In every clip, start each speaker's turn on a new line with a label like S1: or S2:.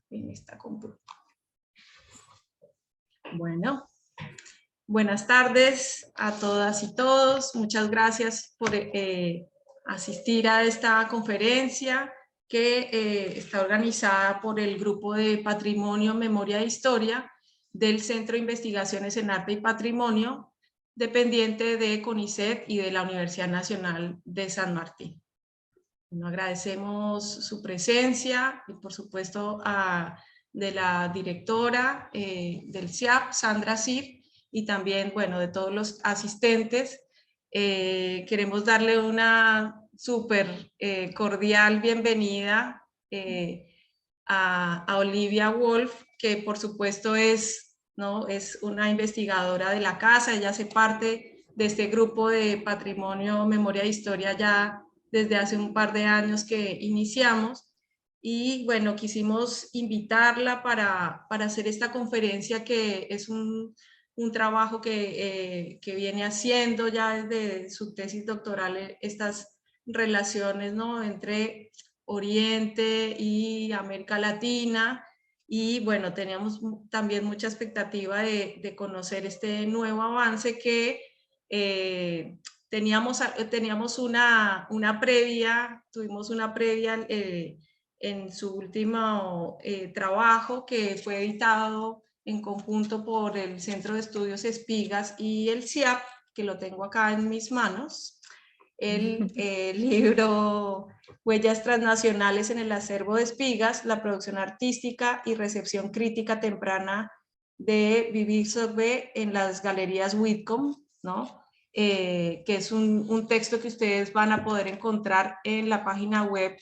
S1: en esta computadora. Bueno, buenas tardes a todas y todos. Muchas gracias por asistir a esta conferencia que está organizada por el Grupo de Patrimonio, Memoria e Historia del Centro de Investigaciones en Arte y Patrimonio, dependiente de CONICET y de la Universidad Nacional de San Martín. Bueno, agradecemos su presencia y por supuesto de la directora del CIAP, Sandra Cid, y también, bueno, de todos los asistentes. Queremos darle una súper cordial bienvenida a Olivia Wolf, que por supuesto es una investigadora de la casa. Ella hace parte de este grupo de Patrimonio, Memoria e Historia ya desde hace un par de años que iniciamos, y bueno, quisimos invitarla para hacer esta conferencia, que es un trabajo que viene haciendo ya desde su tesis doctoral, estas relaciones, ¿no?, entre Oriente y América Latina, y bueno, teníamos también mucha expectativa de conocer este nuevo avance que tuvimos una previa en su último trabajo, que fue editado en conjunto por el Centro de Estudios Espigas y el CIAP, que lo tengo acá en mis manos, el libro Huellas Transnacionales en el Acervo de Espigas, la producción artística y recepción crítica temprana de Vivir Sauvé en las galerías Whitcomb, ¿no? Que es un texto que ustedes van a poder encontrar en la página web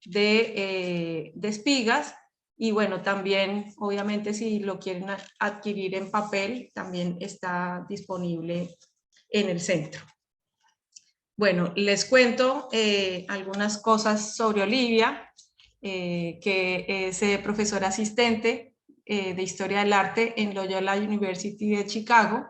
S1: de Espigas. Y bueno, también, obviamente, si lo quieren adquirir en papel, también está disponible en el centro. Bueno, les cuento algunas cosas sobre Olivia, que es profesora asistente de Historia del Arte en Loyola University de Chicago.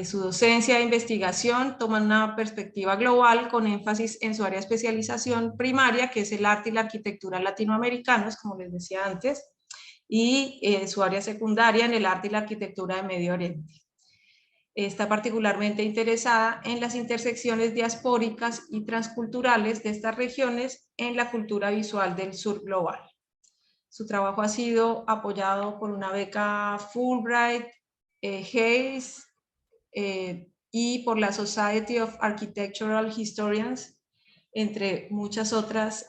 S1: Su docencia e investigación toman una perspectiva global con énfasis en su área de especialización primaria, que es el arte y la arquitectura latinoamericanos, como les decía antes, y su área secundaria en el arte y la arquitectura de Medio Oriente. Está particularmente interesada en las intersecciones diaspóricas y transculturales de estas regiones en la cultura visual del sur global. Su trabajo ha sido apoyado por una beca Fulbright, Hayes, y por la Society of Architectural Historians, entre muchas otras.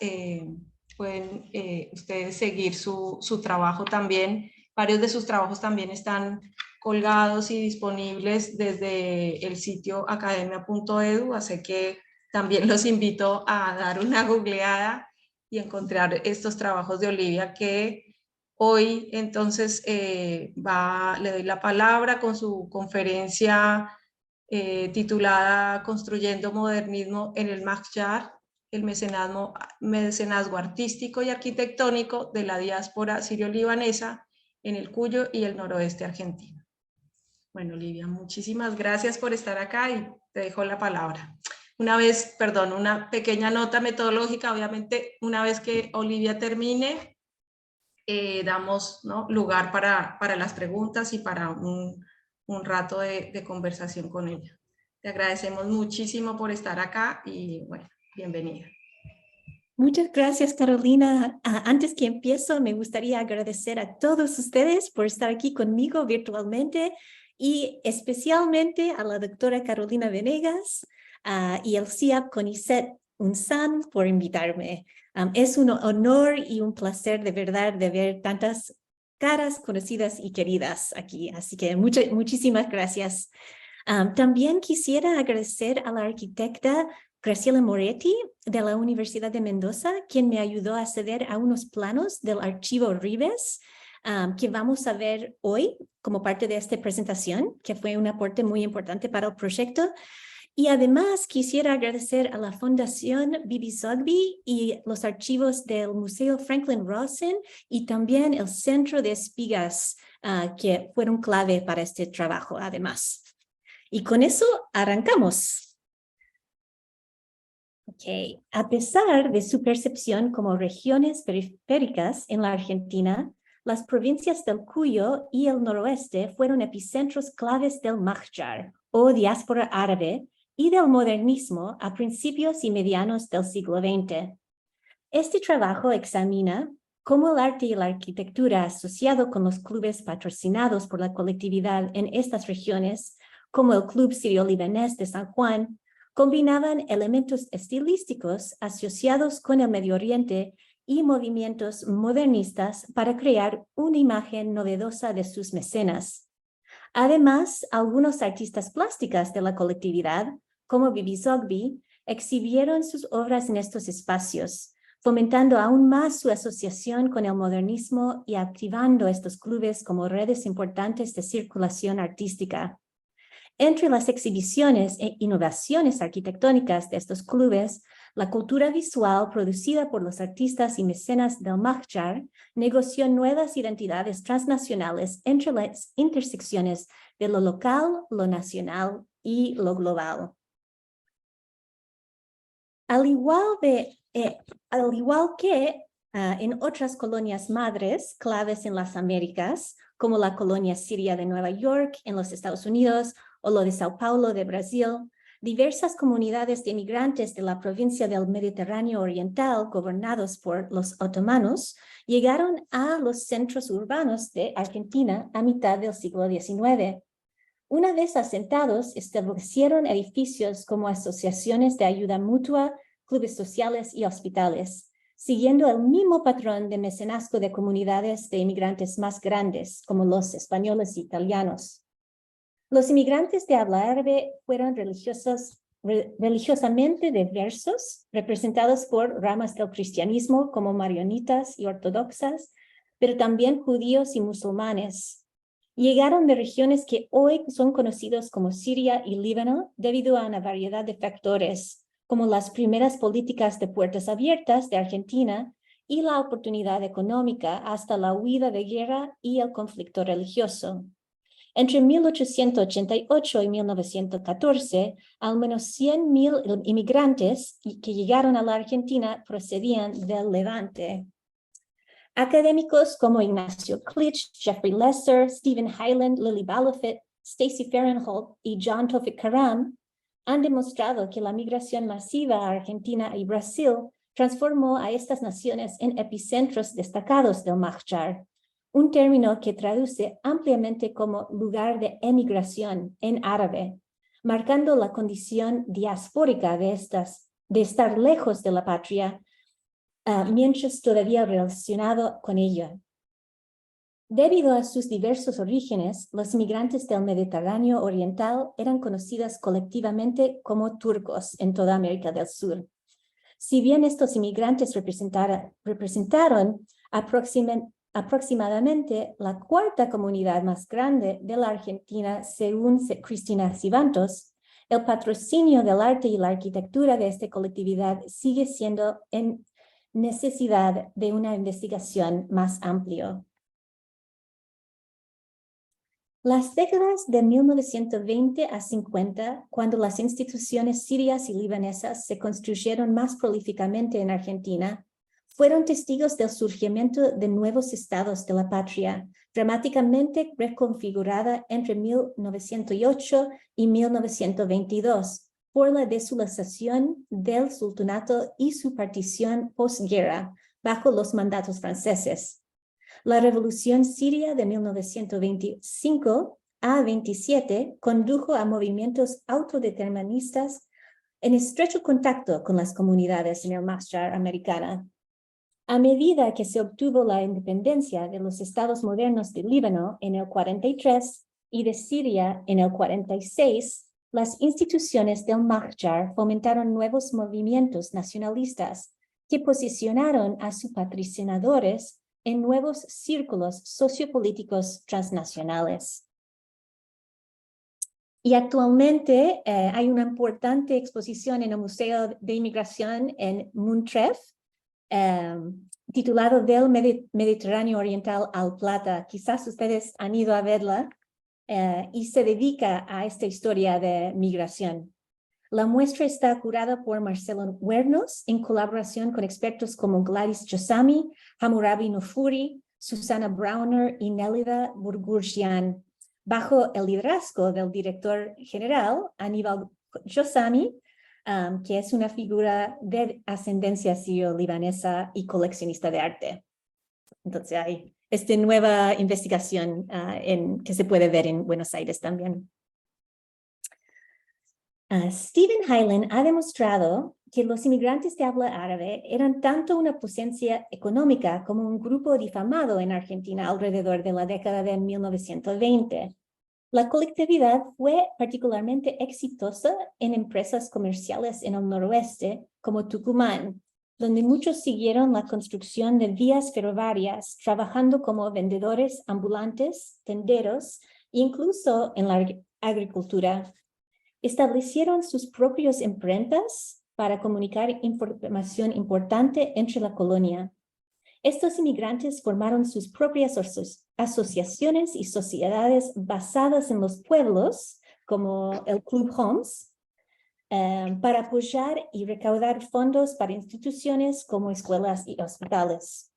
S1: Pueden ustedes seguir su trabajo también. Varios de sus trabajos también están colgados y disponibles desde el sitio academia.edu, así que también los invito a dar una googleada y encontrar estos trabajos de Olivia, que hoy entonces le doy la palabra con su conferencia titulada Construyendo Modernismo en el Magyar, el mecenazgo artístico y arquitectónico de la diáspora sirio-libanesa en el Cuyo y el noroeste argentino. Bueno, Olivia, muchísimas gracias por estar acá y te dejo la palabra. Una pequeña nota metodológica. Obviamente, una vez que Olivia termine, damos, ¿no?, lugar para las preguntas y para un rato de conversación con ella. Te agradecemos muchísimo por estar acá y bueno, bienvenida.
S2: Muchas gracias, Carolina. Antes que empiezo, me gustaría agradecer a todos ustedes por estar aquí conmigo virtualmente, y especialmente a la doctora Carolina Venegas y al CIAP CONICET UNSAN por invitarme. Es un honor y un placer de verdad de ver tantas caras conocidas y queridas aquí, así que muchísimas gracias. También quisiera agradecer a la arquitecta Graciela Moretti de la Universidad de Mendoza, quien me ayudó a acceder a unos planos del archivo Ribes, que vamos a ver hoy como parte de esta presentación, que fue un aporte muy importante para el proyecto. Y además quisiera agradecer a la Fundación Bibi Zogby y los archivos del Museo Franklin Rosen y también el Centro de Espigas, que fueron clave para este trabajo además. Y con eso arrancamos. Okay. A pesar de su percepción como regiones periféricas en la Argentina, las provincias del Cuyo y el noroeste fueron epicentros claves del Mahjar, o diáspora árabe, y del modernismo a principios y medianos del siglo XX. Este trabajo examina cómo el arte y la arquitectura asociado con los clubes patrocinados por la colectividad en estas regiones, como el Club Sirio-Libanés de San Juan, combinaban elementos estilísticos asociados con el Medio Oriente y movimientos modernistas para crear una imagen novedosa de sus mecenas. Además, algunos artistas plásticas de la colectividad, como Bibi Zogby, exhibieron sus obras en estos espacios, fomentando aún más su asociación con el modernismo y activando estos clubes como redes importantes de circulación artística. Entre las exhibiciones e innovaciones arquitectónicas de estos clubes, la cultura visual producida por los artistas y mecenas del Mahjar negoció nuevas identidades transnacionales entre las intersecciones de lo local, lo nacional y lo global. Al igual que en otras colonias madres claves en las Américas, como la colonia siria de Nueva York en los Estados Unidos o lo de Sao Paulo de Brasil, diversas comunidades de inmigrantes de la provincia del Mediterráneo Oriental gobernados por los otomanos llegaron a los centros urbanos de Argentina a mitad del siglo XIX. Una vez asentados, establecieron edificios como asociaciones de ayuda mutua, clubes sociales y hospitales, siguiendo el mismo patrón de mecenazgo de comunidades de inmigrantes más grandes, como los españoles e italianos. Los inmigrantes de habla árabe fueron religiosamente diversos, representados por ramas del cristianismo como marionitas y ortodoxas, pero también judíos y musulmanes. Llegaron de regiones que hoy son conocidos como Siria y Líbano debido a una variedad de factores, como las primeras políticas de puertas abiertas de Argentina y la oportunidad económica hasta la huida de guerra y el conflicto religioso. Entre 1888 y 1914, al menos 100,000 inmigrantes que llegaron a la Argentina procedían del Levante. Académicos como Ignacio Clich, Jeffrey Lesser, Stephen Hyland, Lily Balofit, Stacy Fahrenholt y John Tofik Karam han demostrado que la migración masiva a Argentina y Brasil transformó a estas naciones en epicentros destacados del Mahjar, un término que traduce ampliamente como lugar de emigración en árabe, marcando la condición diaspórica de estar lejos de la patria, mientras todavía relacionado con ella. Debido a sus diversos orígenes, los inmigrantes del Mediterráneo Oriental eran conocidos colectivamente como turcos en toda América del Sur. Si bien estos inmigrantes representaron aproximadamente la cuarta comunidad más grande de la Argentina, según Cristina Sivantos, el patrocinio del arte y la arquitectura de esta colectividad sigue siendo en necesidad de una investigación más amplia. Las décadas de 1920 a 50, cuando las instituciones sirias y libanesas se construyeron más prolíficamente en Argentina, fueron testigos del surgimiento de nuevos estados de la patria, dramáticamente reconfigurada entre 1908 y 1922 por la desulación del sultanato y su partición posguerra bajo los mandatos franceses. La revolución siria de 1925 a 27 condujo a movimientos autodeterministas en estrecho contacto con las comunidades en el Mahjar americana. A medida que se obtuvo la independencia de los estados modernos de Líbano en el 43 y de Siria en el 46, las instituciones del Mahjar fomentaron nuevos movimientos nacionalistas que posicionaron a sus patrocinadores en nuevos círculos sociopolíticos transnacionales. Y actualmente hay una importante exposición en el Museo de Inmigración en Montreff, titulado Del Mediterráneo Oriental al Plata. Quizás ustedes han ido a verla y se dedica a esta historia de migración. La muestra está curada por Marcelo Huernos en colaboración con expertos como Gladys Josami, Hammurabi Nofuri, Susana Browner y Nélida Burgurgian, bajo el liderazgo del director general Aníbal Josami, que es una figura de ascendencia sirio-libanesa y coleccionista de arte. Entonces hay esta nueva investigación que se puede ver en Buenos Aires también. Stephen Hyland ha demostrado que los inmigrantes de habla árabe eran tanto una potencia económica como un grupo difamado en Argentina alrededor de la década de 1920. La colectividad fue particularmente exitosa en empresas comerciales en el noroeste, como Tucumán, donde muchos siguieron la construcción de vías ferroviarias, trabajando como vendedores ambulantes, tenderos e incluso en la agricultura. Establecieron sus propias imprentas para comunicar información importante entre la colonia. Estos inmigrantes formaron sus propias asociaciones y sociedades basadas en los pueblos, como el Club Homs, para apoyar y recaudar fondos para instituciones como escuelas y hospitales.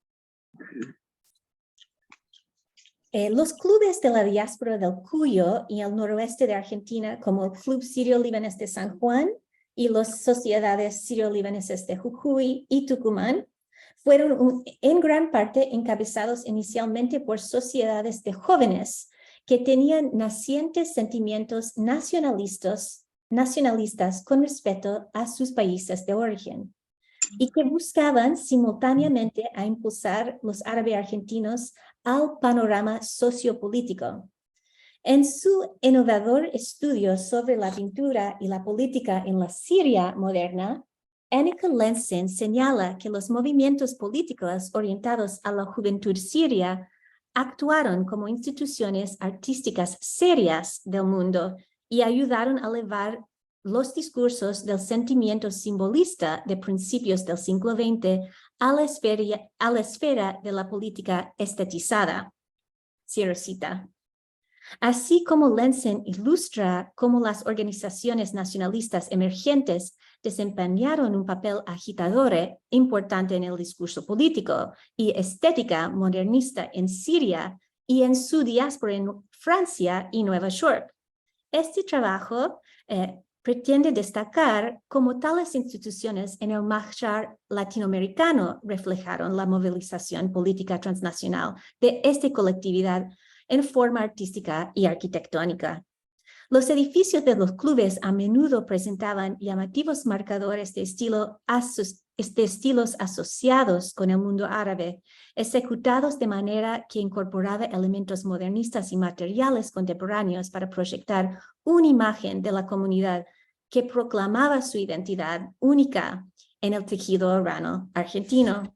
S2: Los clubes de la diáspora del Cuyo y el noroeste de Argentina, como el Club Sirio-Libanés de San Juan y las sociedades sirio-libaneses de Jujuy y Tucumán, fueron en gran parte encabezados inicialmente por sociedades de jóvenes que tenían nacientes sentimientos nacionalistas con respecto a sus países de origen y que buscaban simultáneamente a impulsar los árabes argentinos al panorama sociopolítico. En su innovador estudio sobre la pintura y la política en la Siria moderna, Annika Lenzen señala que los movimientos políticos orientados a la juventud siria actuaron como instituciones artísticas serias del mundo y ayudaron a elevar los discursos del sentimiento simbolista de principios del siglo XX a la esfera de la política estetizada. Cierro cita. Así como Lenzen ilustra cómo las organizaciones nacionalistas emergentes desempeñaron un papel agitador importante en el discurso político y estética modernista en Siria y en su diáspora en Francia y Nueva York. Este trabajo pretende destacar cómo tales instituciones en el Mahshar latinoamericano reflejaron la movilización política transnacional de esta colectividad en forma artística y arquitectónica. Los edificios de los clubes a menudo presentaban llamativos marcadores de estilos asociados con el mundo árabe, ejecutados de manera que incorporaba elementos modernistas y materiales contemporáneos para proyectar una imagen de la comunidad que proclamaba su identidad única en el tejido urbano argentino.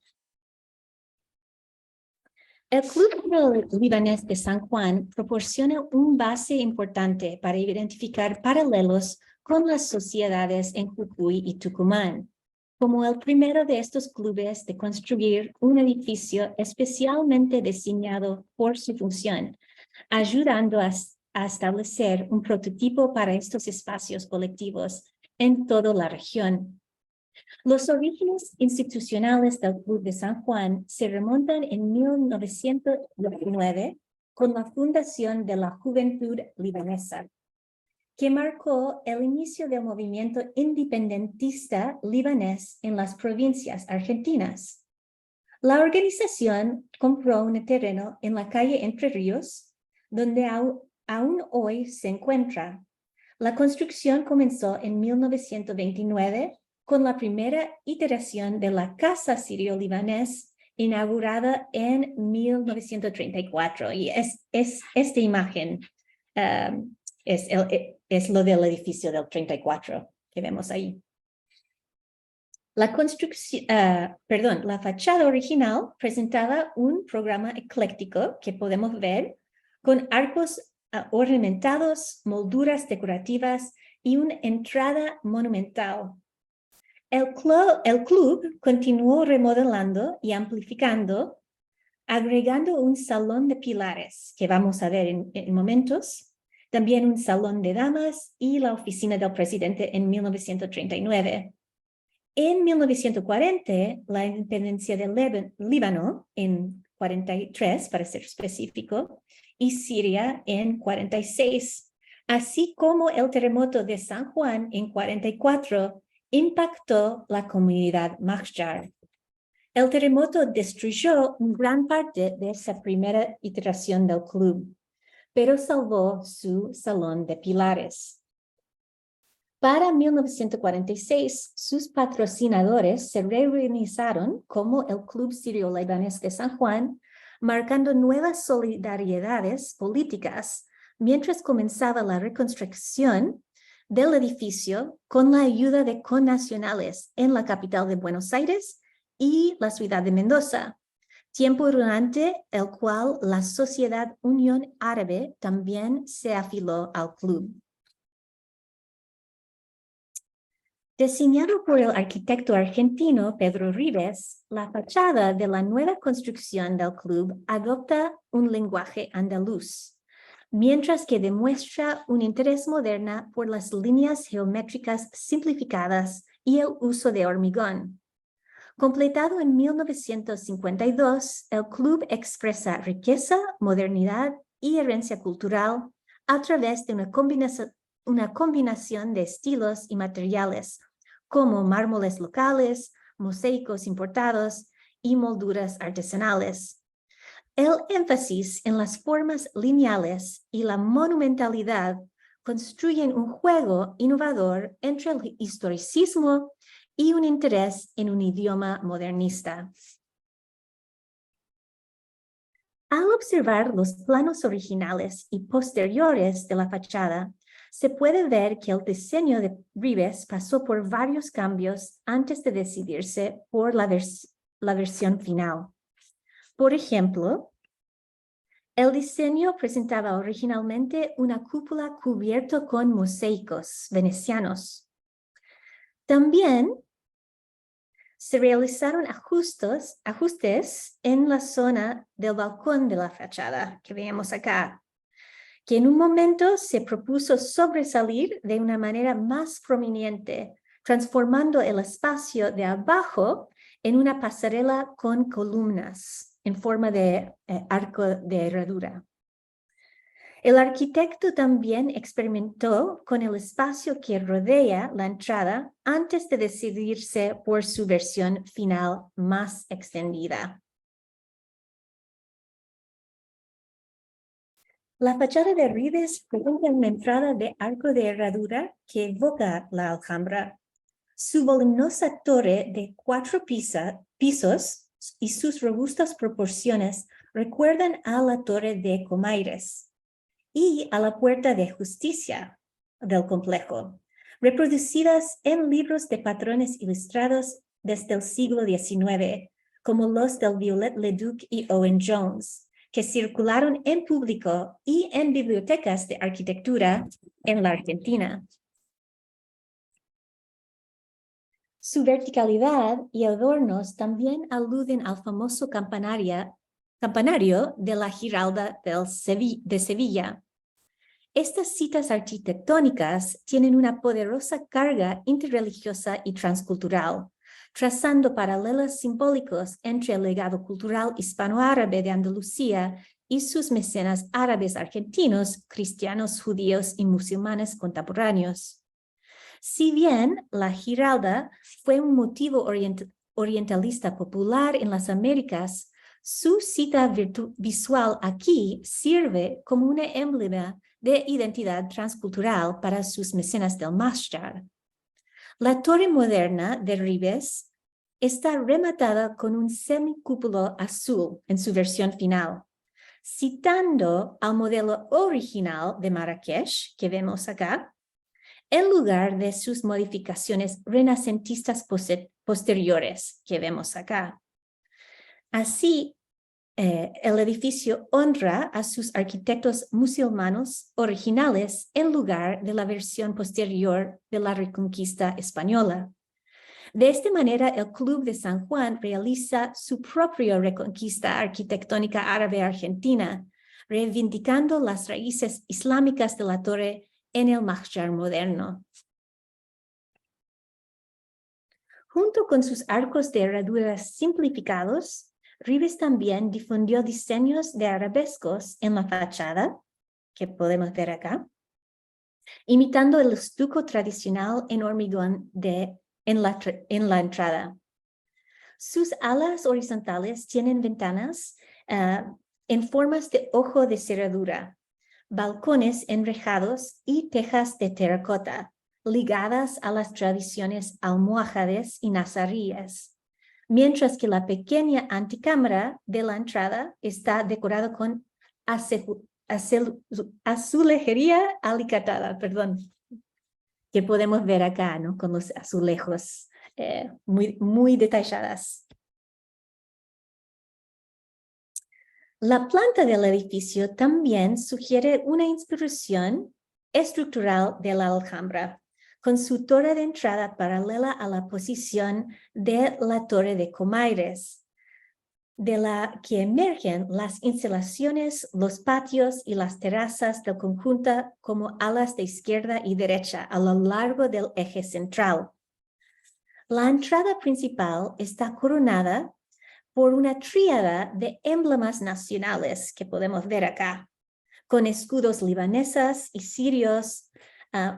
S2: El Club Libanés de San Juan proporciona un base importante para identificar paralelos con las sociedades en Jujuy y Tucumán, como el primero de estos clubes de construir un edificio especialmente diseñado por su función, ayudando a establecer un prototipo para estos espacios colectivos en toda la región. Los orígenes institucionales del Club de San Juan se remontan en 1919 con la fundación de la Juventud Libanesa, que marcó el inicio del movimiento independentista libanés en las provincias argentinas. La organización compró un terreno en la calle Entre Ríos, donde aún hoy se encuentra. La construcción comenzó en 1929 con la primera iteración de la Casa Sirio-Libanés inaugurada en 1934. Y esta imagen es lo del edificio del 34 que vemos ahí. La fachada original presentaba un programa ecléctico que podemos ver con arcos ornamentados, molduras decorativas y una entrada monumental. El club continuó remodelando y amplificando, agregando un salón de pilares, que vamos a ver en momentos, también un salón de damas y la oficina del presidente en 1939. En 1940, la independencia del Líbano, en 43, para ser específico, y Siria en 46, así como el terremoto de San Juan en 44, impactó la comunidad Mahjar. El terremoto destruyó gran parte de esa primera iteración del club, pero salvó su salón de pilares. Para 1946, sus patrocinadores se reorganizaron como el Club Sirio-Libanés de San Juan, marcando nuevas solidaridades políticas mientras comenzaba la reconstrucción del edificio con la ayuda de connacionales en la capital de Buenos Aires y la ciudad de Mendoza, tiempo durante el cual la Sociedad Unión Árabe también se afilió al club. Diseñado por el arquitecto argentino Pedro Ribes, la fachada de la nueva construcción del club adopta un lenguaje andaluz, mientras que demuestra un interés moderno por las líneas geométricas simplificadas y el uso de hormigón. Completado en 1952, el club expresa riqueza, modernidad y herencia cultural a través de una combinación de estilos y materiales, como mármoles locales, mosaicos importados y molduras artesanales. El énfasis en las formas lineales y la monumentalidad construyen un juego innovador entre el historicismo y un interés en un idioma modernista. Al observar los planos originales y posteriores de la fachada, se puede ver que el diseño de Ribes pasó por varios cambios antes de decidirse por la versión final. Por ejemplo, el diseño presentaba originalmente una cúpula cubierta con mosaicos venecianos. También se realizaron ajustes en la zona del balcón de la fachada que vemos acá, que en un momento se propuso sobresalir de una manera más prominente, transformando el espacio de abajo en una pasarela con columnas en forma de arco de herradura. El arquitecto también experimentó con el espacio que rodea la entrada antes de decidirse por su versión final más extendida. La fachada de Ribes presenta una entrada de arco de herradura que evoca la Alhambra. Su voluminosa torre de 4 pisos y sus robustas proporciones recuerdan a la torre de Comaires y a la puerta de justicia del complejo, reproducidas en libros de patrones ilustrados desde el siglo XIX, como los del Viollet-le-Duc y Owen Jones, que circularon en público y en bibliotecas de arquitectura en la Argentina. Su verticalidad y adornos también aluden al famoso campanario de la Giralda de Sevilla. Estas citas arquitectónicas tienen una poderosa carga interreligiosa y transcultural, trazando paralelos simbólicos entre el legado cultural hispanoárabe de Andalucía y sus mecenas árabes argentinos, cristianos, judíos y musulmanes contemporáneos. Si bien la Giralda fue un motivo orientalista popular en las Américas, su cita visual aquí sirve como un emblema de identidad transcultural para sus mecenas del Mahjar. La torre moderna de Ribes está rematada con un semicúpulo azul en su versión final, citando al modelo original de Marrakech que vemos acá, en lugar de sus modificaciones renacentistas posteriores que vemos acá. Así, el edificio honra a sus arquitectos musulmanes originales en lugar de la versión posterior de la Reconquista española. De esta manera, el Club de San Juan realiza su propia reconquista arquitectónica árabe argentina, reivindicando las raíces islámicas de la torre en el Mahjar moderno. Junto con sus arcos de herraduras simplificados, Ribes también difundió diseños de arabescos en la fachada, que podemos ver acá, imitando el estuco tradicional en hormigón en la entrada. Sus alas horizontales tienen ventanas en formas de ojo de cerradura, balcones enrejados y tejas de terracota, ligadas a las tradiciones almohades y nazaríes, mientras que la pequeña antecámara de la entrada está decorada con azulejería alicatada, que podemos ver acá, ¿no? Con los azulejos muy detalladas. La planta del edificio también sugiere una inspiración estructural de la Alhambra, con su torre de entrada paralela a la posición de la torre de Comaires, de la que emergen las instalaciones, los patios y las terrazas del conjunto como alas de izquierda y derecha a lo largo del eje central. La entrada principal está coronada por una tríada de emblemas nacionales que podemos ver acá, con escudos libaneses y sirios,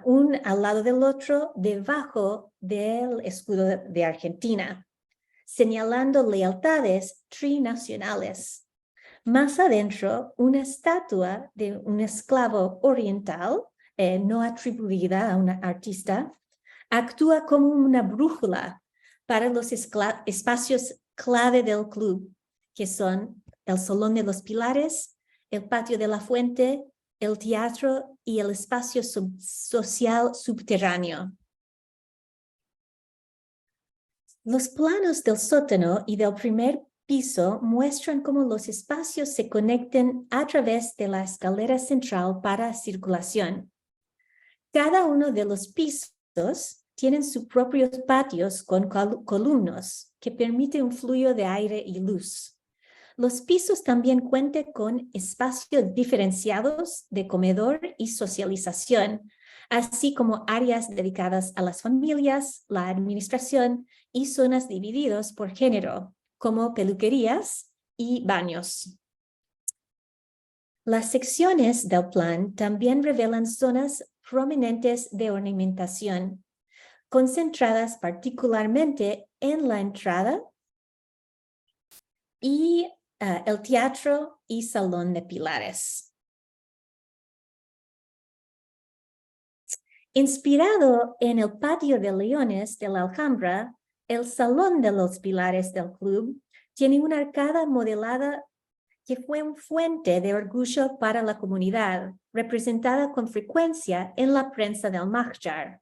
S2: un al lado del otro, debajo del escudo de Argentina, señalando lealtades trinacionales. Más adentro, una estatua de un esclavo oriental, no atribuida a una artista, actúa como una brújula para los espacios clave del club, que son el Salón de los Pilares, el Patio de la Fuente, el teatro y el espacio social subterráneo. Los planos del sótano y del primer piso muestran cómo los espacios se conectan a través de la escalera central para circulación. Cada uno de los pisos tienen sus propios patios con columnas que permiten un flujo de aire y luz. Los pisos también cuentan con espacios diferenciados de comedor y socialización, así como áreas dedicadas a las familias, la administración y zonas divididas por género, como peluquerías y baños. Las secciones del plan también revelan zonas prominentes de ornamentación, concentradas particularmente en la entrada y el teatro y salón de pilares. Inspirado en el patio de leones de la Alhambra, el salón de los pilares del club tiene una arcada modelada que fue una fuente de orgullo para la comunidad, representada con frecuencia en la prensa del Mahjar.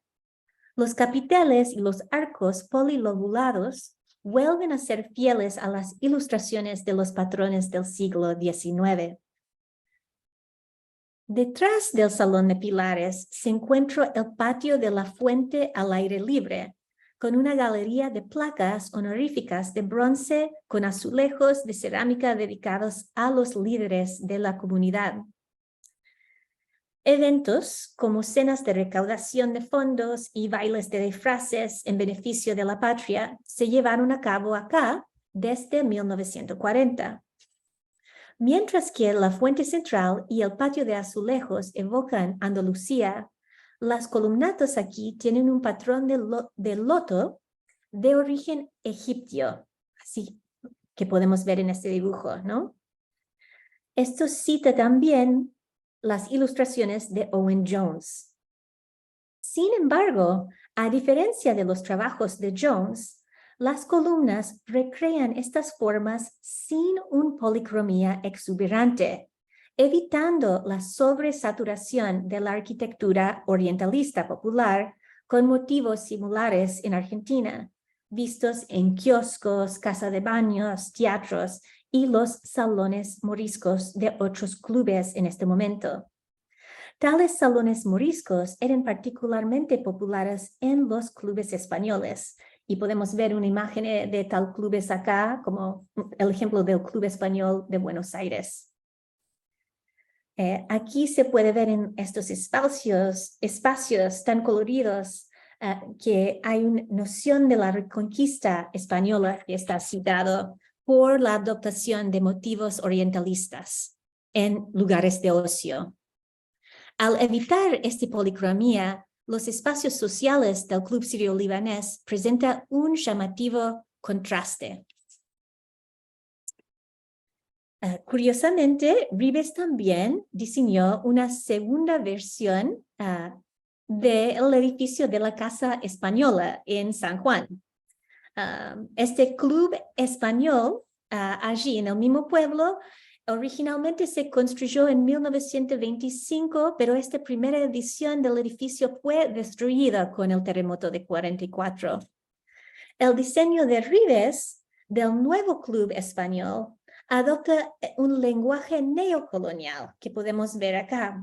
S2: Los capiteles y los arcos polilobulados vuelven a ser fieles a las ilustraciones de los patrones del siglo XIX. Detrás del Salón de Pilares se encuentra el patio de la fuente al aire libre, con una galería de placas honoríficas de bronce con azulejos de cerámica dedicados a los líderes de la comunidad. Eventos como cenas de recaudación de fondos y bailes de disfraces en beneficio de la patria se llevaron a cabo acá desde 1940. Mientras que la fuente central y el patio de azulejos evocan Andalucía, las columnatas aquí tienen un patrón de loto de origen egipcio, así que podemos ver en este dibujo, ¿no? Esto cita también las ilustraciones de Owen Jones. Sin embargo, a diferencia de los trabajos de Jones, las columnas recrean estas formas sin una policromía exuberante, evitando la sobresaturación de la arquitectura orientalista popular con motivos similares en Argentina, vistos en kioscos, casas de baños, teatros y los salones moriscos de otros clubes en este momento. Tales salones moriscos eran particularmente populares en los clubes españoles, y podemos ver una imagen de tal clubes acá, como el ejemplo del Club Español de Buenos Aires. Aquí se puede ver en estos espacios tan coloridos que hay una noción de la reconquista española que está citado por la adoptación de motivos orientalistas en lugares de ocio. Al evitar esta policromía, los espacios sociales del Club Sirio-Libanés presentan un llamativo contraste. Curiosamente, Ribes también diseñó una segunda versión del edificio de la Casa Española en San Juan. Este club español, allí en el mismo pueblo, originalmente se construyó en 1925, pero esta primera edición del edificio fue destruida con el terremoto de 44. El diseño de Ribes del nuevo club español adopta un lenguaje neocolonial que podemos ver acá,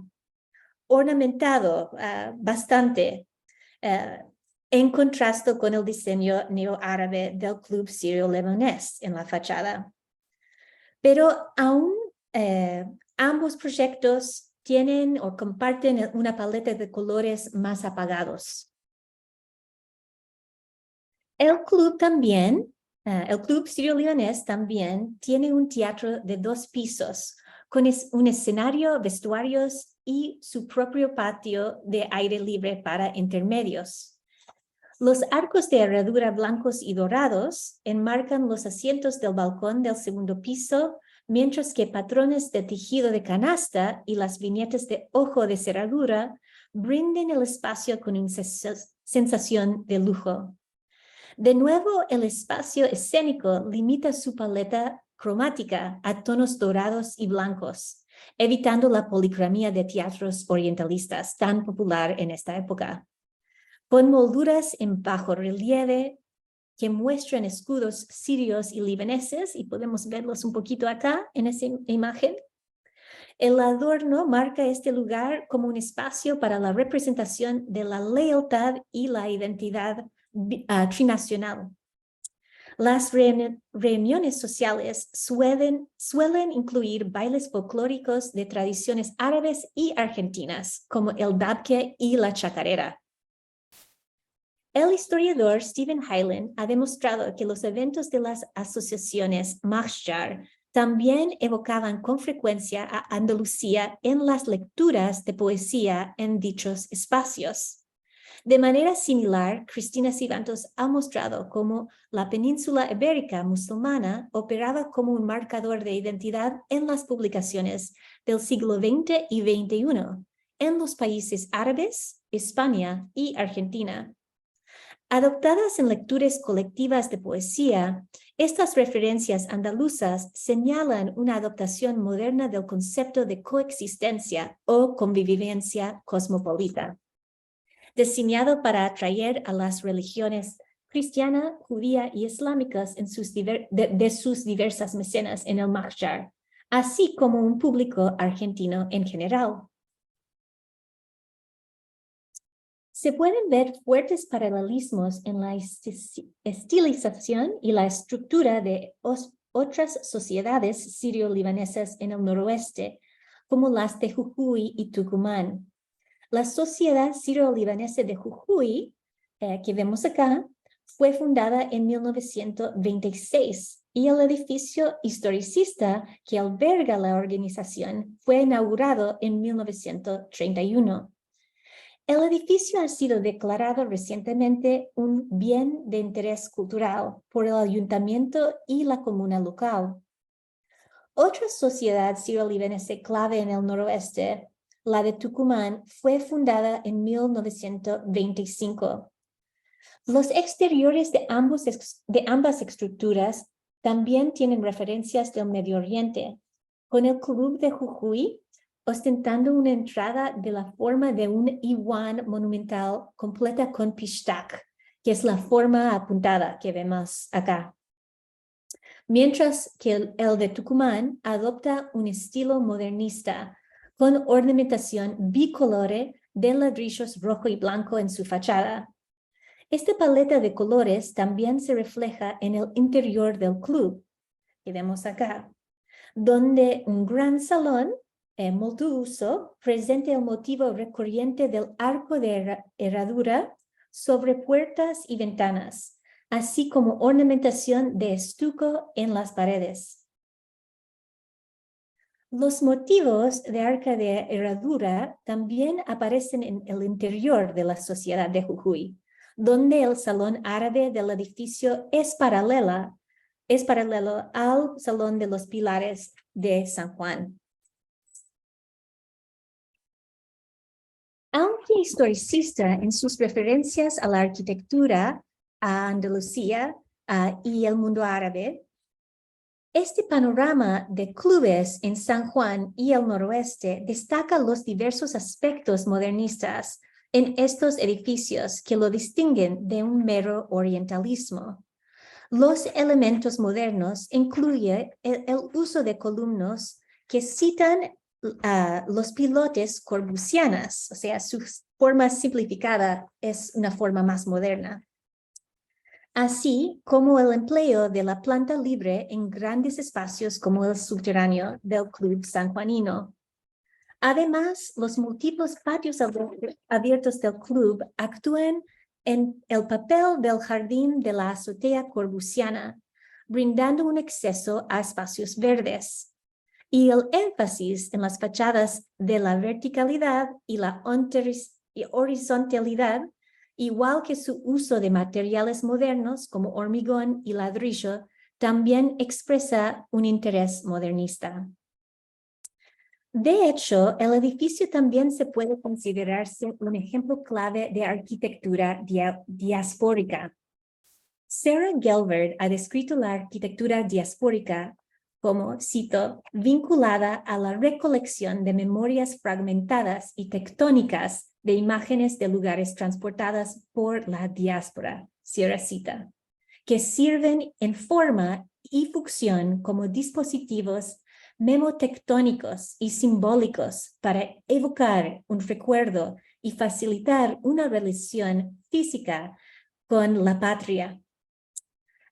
S2: ornamentado bastante, en contraste con el diseño neoárabe del Club Sirio-Libanés en la fachada. Pero aún ambos proyectos tienen o comparten una paleta de colores más apagados. El club Sirio-Libanés también tiene un teatro de 2 pisos, con un escenario, vestuarios y su propio patio de aire libre para intermedios. Los arcos de herradura blancos y dorados enmarcan los asientos del balcón del segundo piso, mientras que patrones de tejido de canasta y las viñetas de ojo de cerradura brinden el espacio con una sensación de lujo. De nuevo, el espacio escénico limita su paleta cromática a tonos dorados y blancos, evitando la policromía de teatros orientalistas tan popular en esta época. Con molduras en bajo relieve que muestran escudos sirios y libaneses, y podemos verlos un poquito acá en esa imagen. El adorno marca este lugar como un espacio para la representación de la lealtad y la identidad trinacional. Las reuniones sociales suelen incluir bailes folclóricos de tradiciones árabes y argentinas, como el dabke y la chacarera. El historiador Stephen Hyland ha demostrado que los eventos de las asociaciones Mahshar también evocaban con frecuencia a Andalucía en las lecturas de poesía en dichos espacios. De manera similar, Cristina Sivantos ha mostrado cómo la península ibérica musulmana operaba como un marcador de identidad en las publicaciones del siglo XX y XXI en los países árabes, España y Argentina. Adoptadas en lecturas colectivas de poesía, estas referencias andaluzas señalan una adaptación moderna del concepto de coexistencia o convivencia cosmopolita, diseñado para atraer a las religiones cristiana, judía y islámicas en sus diversas mecenas en el Mahshar, así como un público argentino en general. Se pueden ver fuertes paralelismos en la estilización y la estructura de otras sociedades sirio-libanesas en el noroeste, como las de Jujuy y Tucumán. La sociedad sirio-libanesa de Jujuy, que vemos acá, fue fundada en 1926 y el edificio historicista que alberga la organización fue inaugurado en 1931. El edificio ha sido declarado recientemente un bien de interés cultural por el ayuntamiento y la comuna local. Otra sociedad sirio-libanesa clave en el noroeste, la de Tucumán, fue fundada en 1925. Los exteriores de ambas estructuras también tienen referencias del Medio Oriente, con el Club de Jujuy ostentando una entrada de la forma de un iwan monumental completa con pishtak, que es la forma apuntada que vemos acá. Mientras que el de Tucumán adopta un estilo modernista con ornamentación bicolore de ladrillos rojo y blanco en su fachada. Esta paleta de colores también se refleja en el interior del club, que vemos acá, donde un gran salón multiuso presenta el motivo recurrente del arco de herradura sobre puertas y ventanas, así como ornamentación de estuco en las paredes. Los motivos de arco de herradura también aparecen en el interior de la sociedad de Jujuy, donde el salón árabe del edificio es paralelo al Salón de los Pilares de San Juan. Aunque historicista en sus referencias a la arquitectura, a Andalucía y el mundo árabe, este panorama de clubes en San Juan y el noroeste destaca los diversos aspectos modernistas en estos edificios que lo distinguen de un mero orientalismo. Los elementos modernos incluyen el uso de columnas que citan los pilotes corbusianas, o sea, su forma simplificada es una forma más moderna, así como el empleo de la planta libre en grandes espacios como el subterráneo del Club Sanjuanino. Además, los múltiples patios abiertos del club actúan en el papel del jardín de la azotea corbusiana, brindando un acceso a espacios verdes. Y el énfasis en las fachadas de la verticalidad y la horizontalidad, igual que su uso de materiales modernos como hormigón y ladrillo, también expresa un interés modernista. De hecho, el edificio también se puede considerarse un ejemplo clave de arquitectura diaspórica. Sarah Gelfand ha descrito la arquitectura diaspórica como, cito, vinculada a la recolección de memorias fragmentadas y tectónicas de imágenes de lugares transportadas por la diáspora, cierra cita, que sirven en forma y función como dispositivos memotectónicos y simbólicos para evocar un recuerdo y facilitar una relación física con la patria.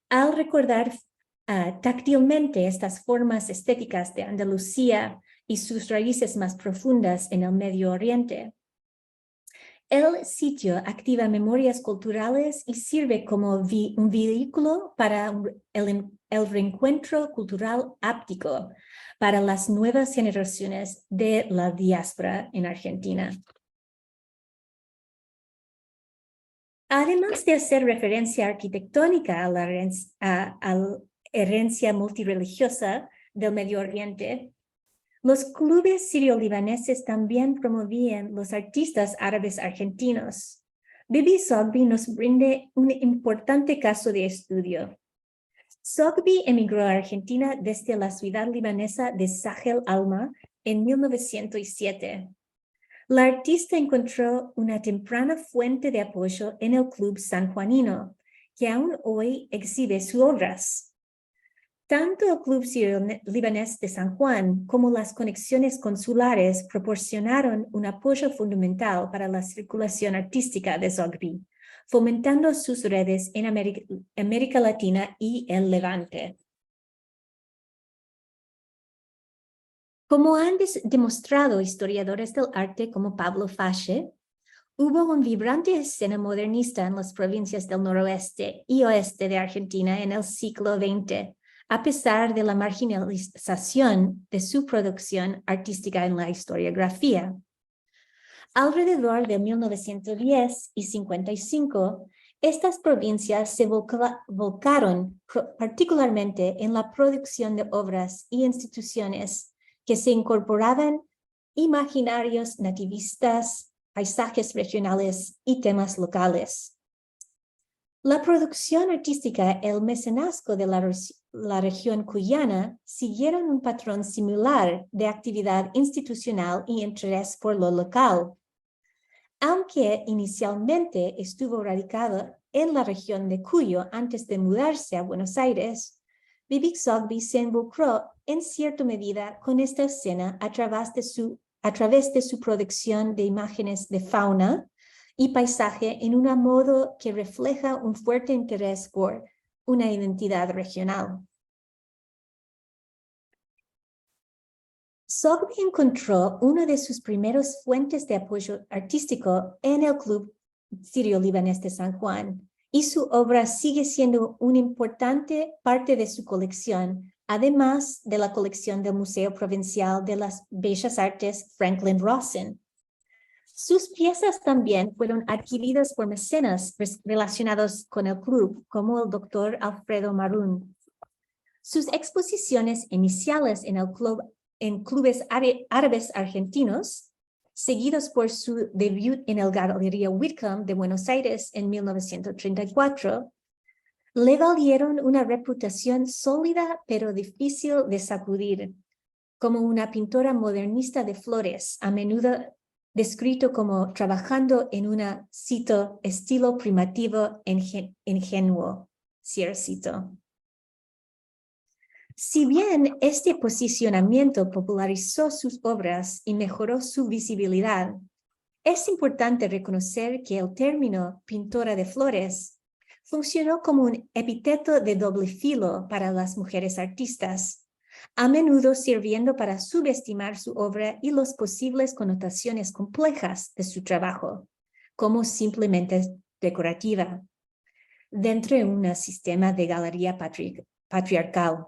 S2: Al recordar táctilmente estas formas estéticas de Andalucía y sus raíces más profundas en el Medio Oriente, el sitio activa memorias culturales y sirve como un vehículo para el reencuentro cultural áptico para las nuevas generaciones de la diáspora en Argentina. Además de hacer referencia arquitectónica a la herencia multirreligiosa del Medio Oriente, los clubes sirio-libaneses también promovían los artistas árabes argentinos. Bibi Zogby nos brinda un importante caso de estudio. Zogby emigró a Argentina desde la ciudad libanesa de Sahel Alma en 1907. La artista encontró una temprana fuente de apoyo en el Club Sanjuanino, que aún hoy exhibe sus obras. Tanto el Club Sirio-Libanés de San Juan como las conexiones consulares proporcionaron un apoyo fundamental para la circulación artística de Zogby, fomentando sus redes en América Latina y el Levante. Como han demostrado historiadores del arte como Pablo Fasche, hubo una vibrante escena modernista en las provincias del noroeste y oeste de Argentina en el siglo XX, a pesar de la marginalización de su producción artística en la historiografía. Alrededor de 1910 y 55, estas provincias se volcaron particularmente en la producción de obras y instituciones que se incorporaban imaginarios nativistas, paisajes regionales y temas locales. La producción artística, el mecenazgo de la región cuyana siguieron un patrón similar de actividad institucional y interés por lo local. Aunque inicialmente estuvo radicado en la región de Cuyo antes de mudarse a Buenos Aires, Bibi Zogby se involucró en cierta medida con esta escena a través de su producción de imágenes de fauna y paisaje en un modo que refleja un fuerte interés por una identidad regional. Zogby encontró una de sus primeras fuentes de apoyo artístico en el Club Sirio-Libanés de San Juan, y su obra sigue siendo una importante parte de su colección, además de la colección del Museo Provincial de las Bellas Artes Franklin Rawson. Sus piezas también fueron adquiridas por mecenas relacionados con el club, como el Dr. Alfredo Marún. Sus exposiciones iniciales en clubes árabes argentinos, seguidos por su debut en el Galería Whitcomb de Buenos Aires en 1934, le valieron una reputación sólida pero difícil de sacudir, como una pintora modernista de flores, a menudo descrito como trabajando en una, cito, estilo primitivo ingenuo, cierro cito. Si bien este posicionamiento popularizó sus obras y mejoró su visibilidad, es importante reconocer que el término pintora de flores funcionó como un epíteto de doble filo para las mujeres artistas, a menudo sirviendo para subestimar su obra y las posibles connotaciones complejas de su trabajo, como simplemente decorativa, dentro de un sistema de galería patriarcal.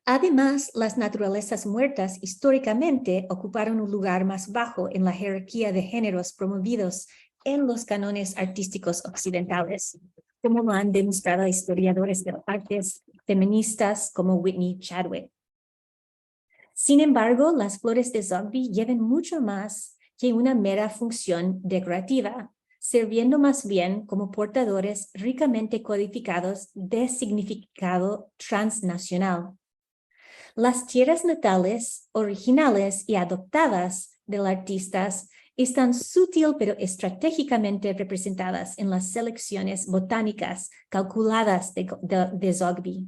S2: Además, las naturalezas muertas históricamente ocuparon un lugar más bajo en la jerarquía de géneros promovidos en los cánones artísticos occidentales, como lo han demostrado historiadores de artes feministas como Whitney Chadwick. Sin embargo, las flores de Zogby llevan mucho más que una mera función decorativa, sirviendo más bien como portadores ricamente codificados de significado transnacional. Las tierras natales, originales y adoptadas del artista están sutil pero estratégicamente representadas en las selecciones botánicas calculadas de Zogby.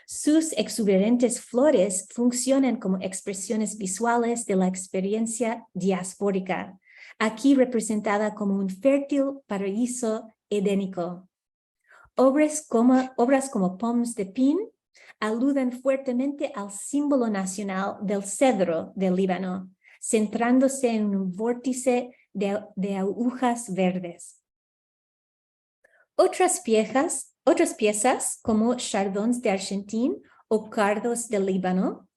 S2: Sus exuberantes flores funcionan como expresiones visuales de la experiencia diaspórica, aquí representada como un fértil paraíso edénico. Obras como Pommes de Pin aluden fuertemente al símbolo nacional del cedro del Líbano, centrándose en un vórtice de agujas verdes. Otras piezas, como Chardons de Argentina o Cardos del Líbano,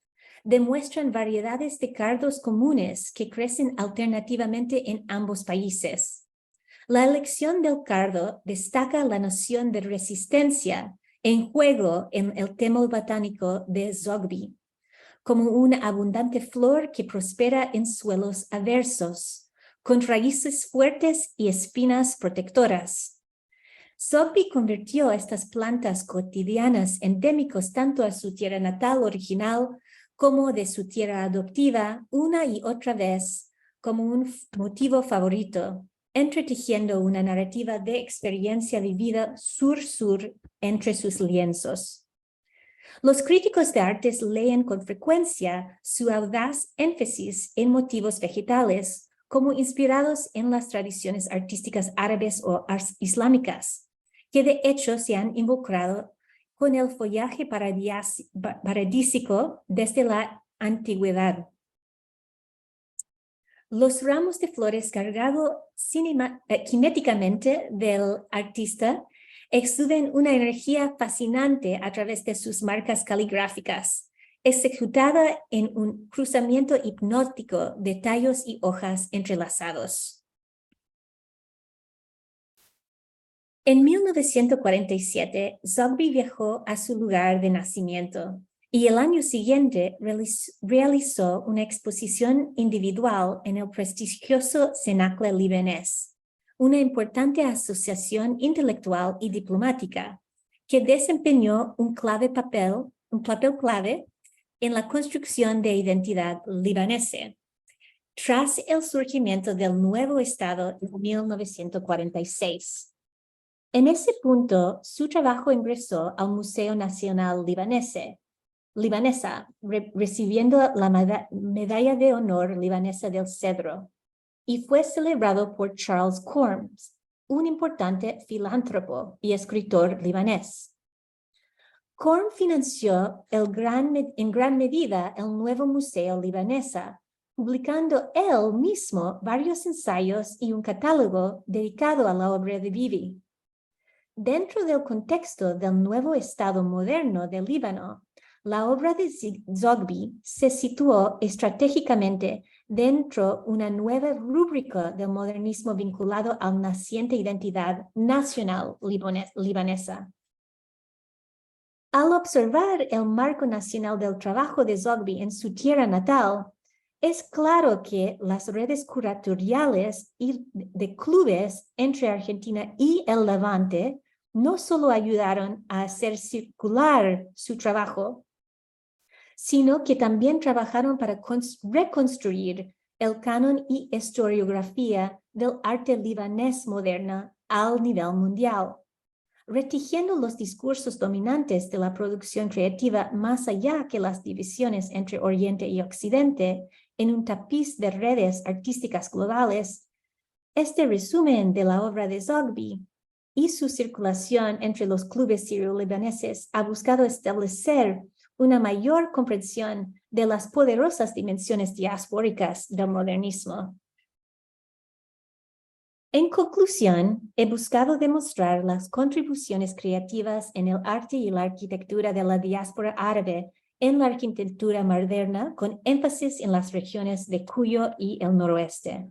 S2: demuestran variedades de cardos comunes que crecen alternativamente en ambos países. La elección del cardo destaca la noción de resistencia en juego en el tema botánico de Zogby, como una abundante flor que prospera en suelos adversos, con raíces fuertes y espinas protectoras. Zogby convirtió estas plantas cotidianas endémicos tanto a su tierra natal original como de su tierra adoptiva una y otra vez como un motivo favorito, entretejiendo una narrativa de experiencia vivida sur-sur entre sus lienzos. Los críticos de artes leen con frecuencia su audaz énfasis en motivos vegetales, como inspirados en las tradiciones artísticas árabes o islámicas, que de hecho se han involucrado con el follaje paradisíaco desde la antigüedad. Los ramos de flores cargados cinéticamente del artista exuden una energía fascinante a través de sus marcas caligráficas, ejecutada en un cruzamiento hipnótico de tallos y hojas entrelazados. En 1947, Zogby viajó a su lugar de nacimiento y el año siguiente realizó una exposición individual en el prestigioso Cenacle libanés, una importante asociación intelectual y diplomática que desempeñó un papel clave en la construcción de identidad libanesa, tras el surgimiento del nuevo Estado en 1946. En ese punto, su trabajo ingresó al Museo Nacional Libanesa, recibiendo la Medalla de Honor Libanesa del Cedro, y fue celebrado por Charles Corms, un importante filántropo y escritor libanés. Korn financió en gran medida el nuevo Museo Libanesa, publicando él mismo varios ensayos y un catálogo dedicado a la obra de Bibi. Dentro del contexto del nuevo Estado moderno del Líbano, la obra de Zogby se situó estratégicamente dentro de una nueva rúbrica del modernismo vinculado a una naciente identidad nacional libanesa. Al observar el marco nacional del trabajo de Zogby en su tierra natal, es claro que las redes curatoriales y de clubes entre Argentina y el Levante no solo ayudaron a hacer circular su trabajo, sino que también trabajaron para reconstruir el canon y historiografía del arte libanés moderna al nivel mundial, retigiendo los discursos dominantes de la producción creativa más allá que las divisiones entre Oriente y Occidente en un tapiz de redes artísticas globales. Este resumen de la obra de Zogby y su circulación entre los clubes sirio-libaneses ha buscado establecer una mayor comprensión de las poderosas dimensiones diaspóricas del modernismo. En conclusión, he buscado demostrar las contribuciones creativas en el arte y la arquitectura de la diáspora árabe en la arquitectura moderna, con énfasis en las regiones de Cuyo y el noroeste.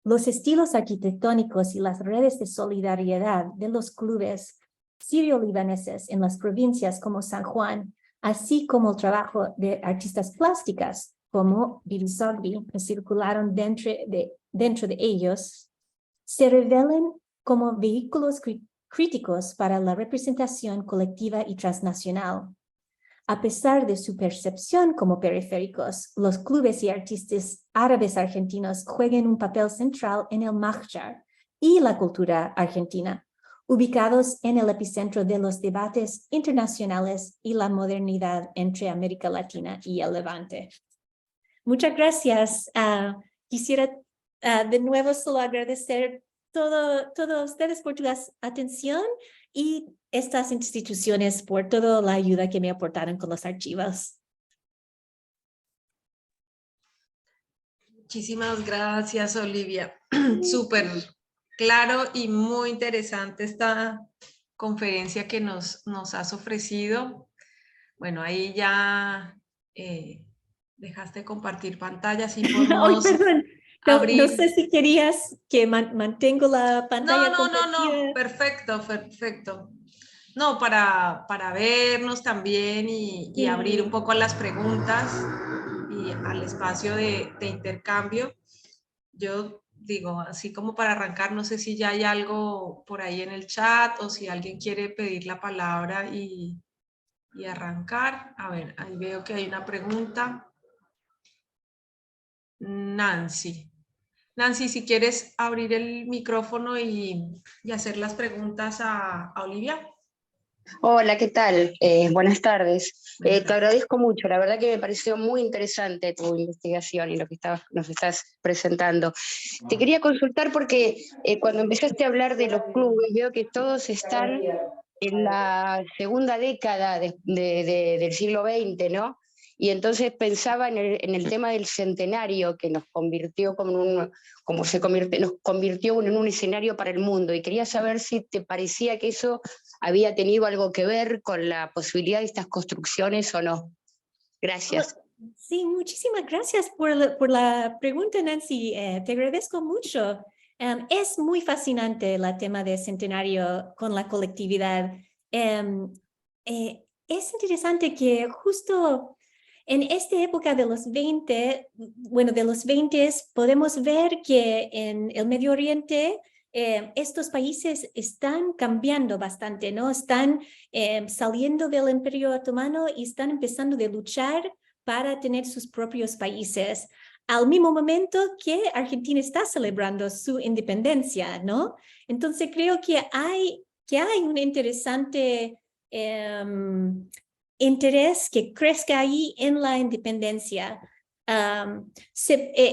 S2: Los estilos arquitectónicos y las redes de solidaridad de los clubes sirio-libaneses en las provincias como San Juan, así como el trabajo de artistas plásticas como Bibi Zogby, que circularon dentro de ellos, se revelan como vehículos críticos para la representación colectiva y transnacional. A pesar de su percepción como periféricos, los clubes y artistas árabes argentinos juegan un papel central en el mahjar y la cultura argentina, ubicados en el epicentro de los debates internacionales y la modernidad entre América Latina y el Levante. Muchas gracias. Quisiera de nuevo solo agradecer todos ustedes por su atención y estas instituciones por toda la ayuda que me aportaron con los archivos.
S1: Muchísimas gracias, Olivia. Súper claro y muy interesante esta conferencia que nos has ofrecido. Bueno, ahí ya dejaste compartir pantalla. Sí,
S2: Ay, perdón.
S1: No
S2: sé si querías que mantengo la pantalla compartida.
S1: No, perfecto. No, para vernos también y abrir un poco a las preguntas y al espacio de intercambio. Yo digo, así como para arrancar, no sé si ya hay algo por ahí en el chat o si alguien quiere pedir la palabra y arrancar. A ver, ahí veo que hay una pregunta. Nancy, si quieres abrir el micrófono y hacer las preguntas a Olivia.
S3: Hola, ¿qué tal? Buenas tardes. Te agradezco mucho, la verdad que me pareció muy interesante tu investigación y lo que nos estás presentando. Te quería consultar porque cuando empezaste a hablar de los clubes, veo que todos están en la segunda década del siglo XX, ¿no? Y entonces pensaba en el tema del centenario que nos convirtió nos convirtió en un escenario para el mundo. Y quería saber si te parecía que eso había tenido algo que ver con la posibilidad de estas construcciones o no. Gracias.
S2: Sí, muchísimas gracias por la pregunta, Nancy. Te agradezco mucho. Es muy fascinante el tema de centenario con la colectividad. Es interesante que justo en esta época de los 20, podemos ver que en el Medio Oriente estos países están cambiando bastante, ¿no? Están saliendo del Imperio Otomano y están empezando a luchar para tener sus propios países. Al mismo momento que Argentina está celebrando su independencia, ¿no? Entonces creo que hay un interesante interés que crezca ahí en la independencia.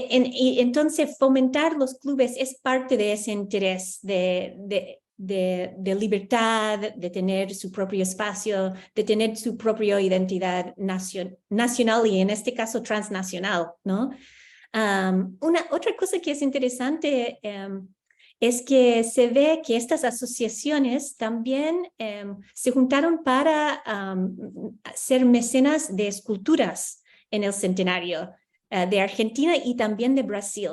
S2: Entonces fomentar los clubes es parte de ese interés de de libertad, de tener su propio espacio, de tener su propia identidad nacional y en este caso transnacional, ¿no? Otra cosa que es interesante es que se ve que estas asociaciones también se juntaron para ser mecenas de esculturas en el centenario de Argentina y también de Brasil.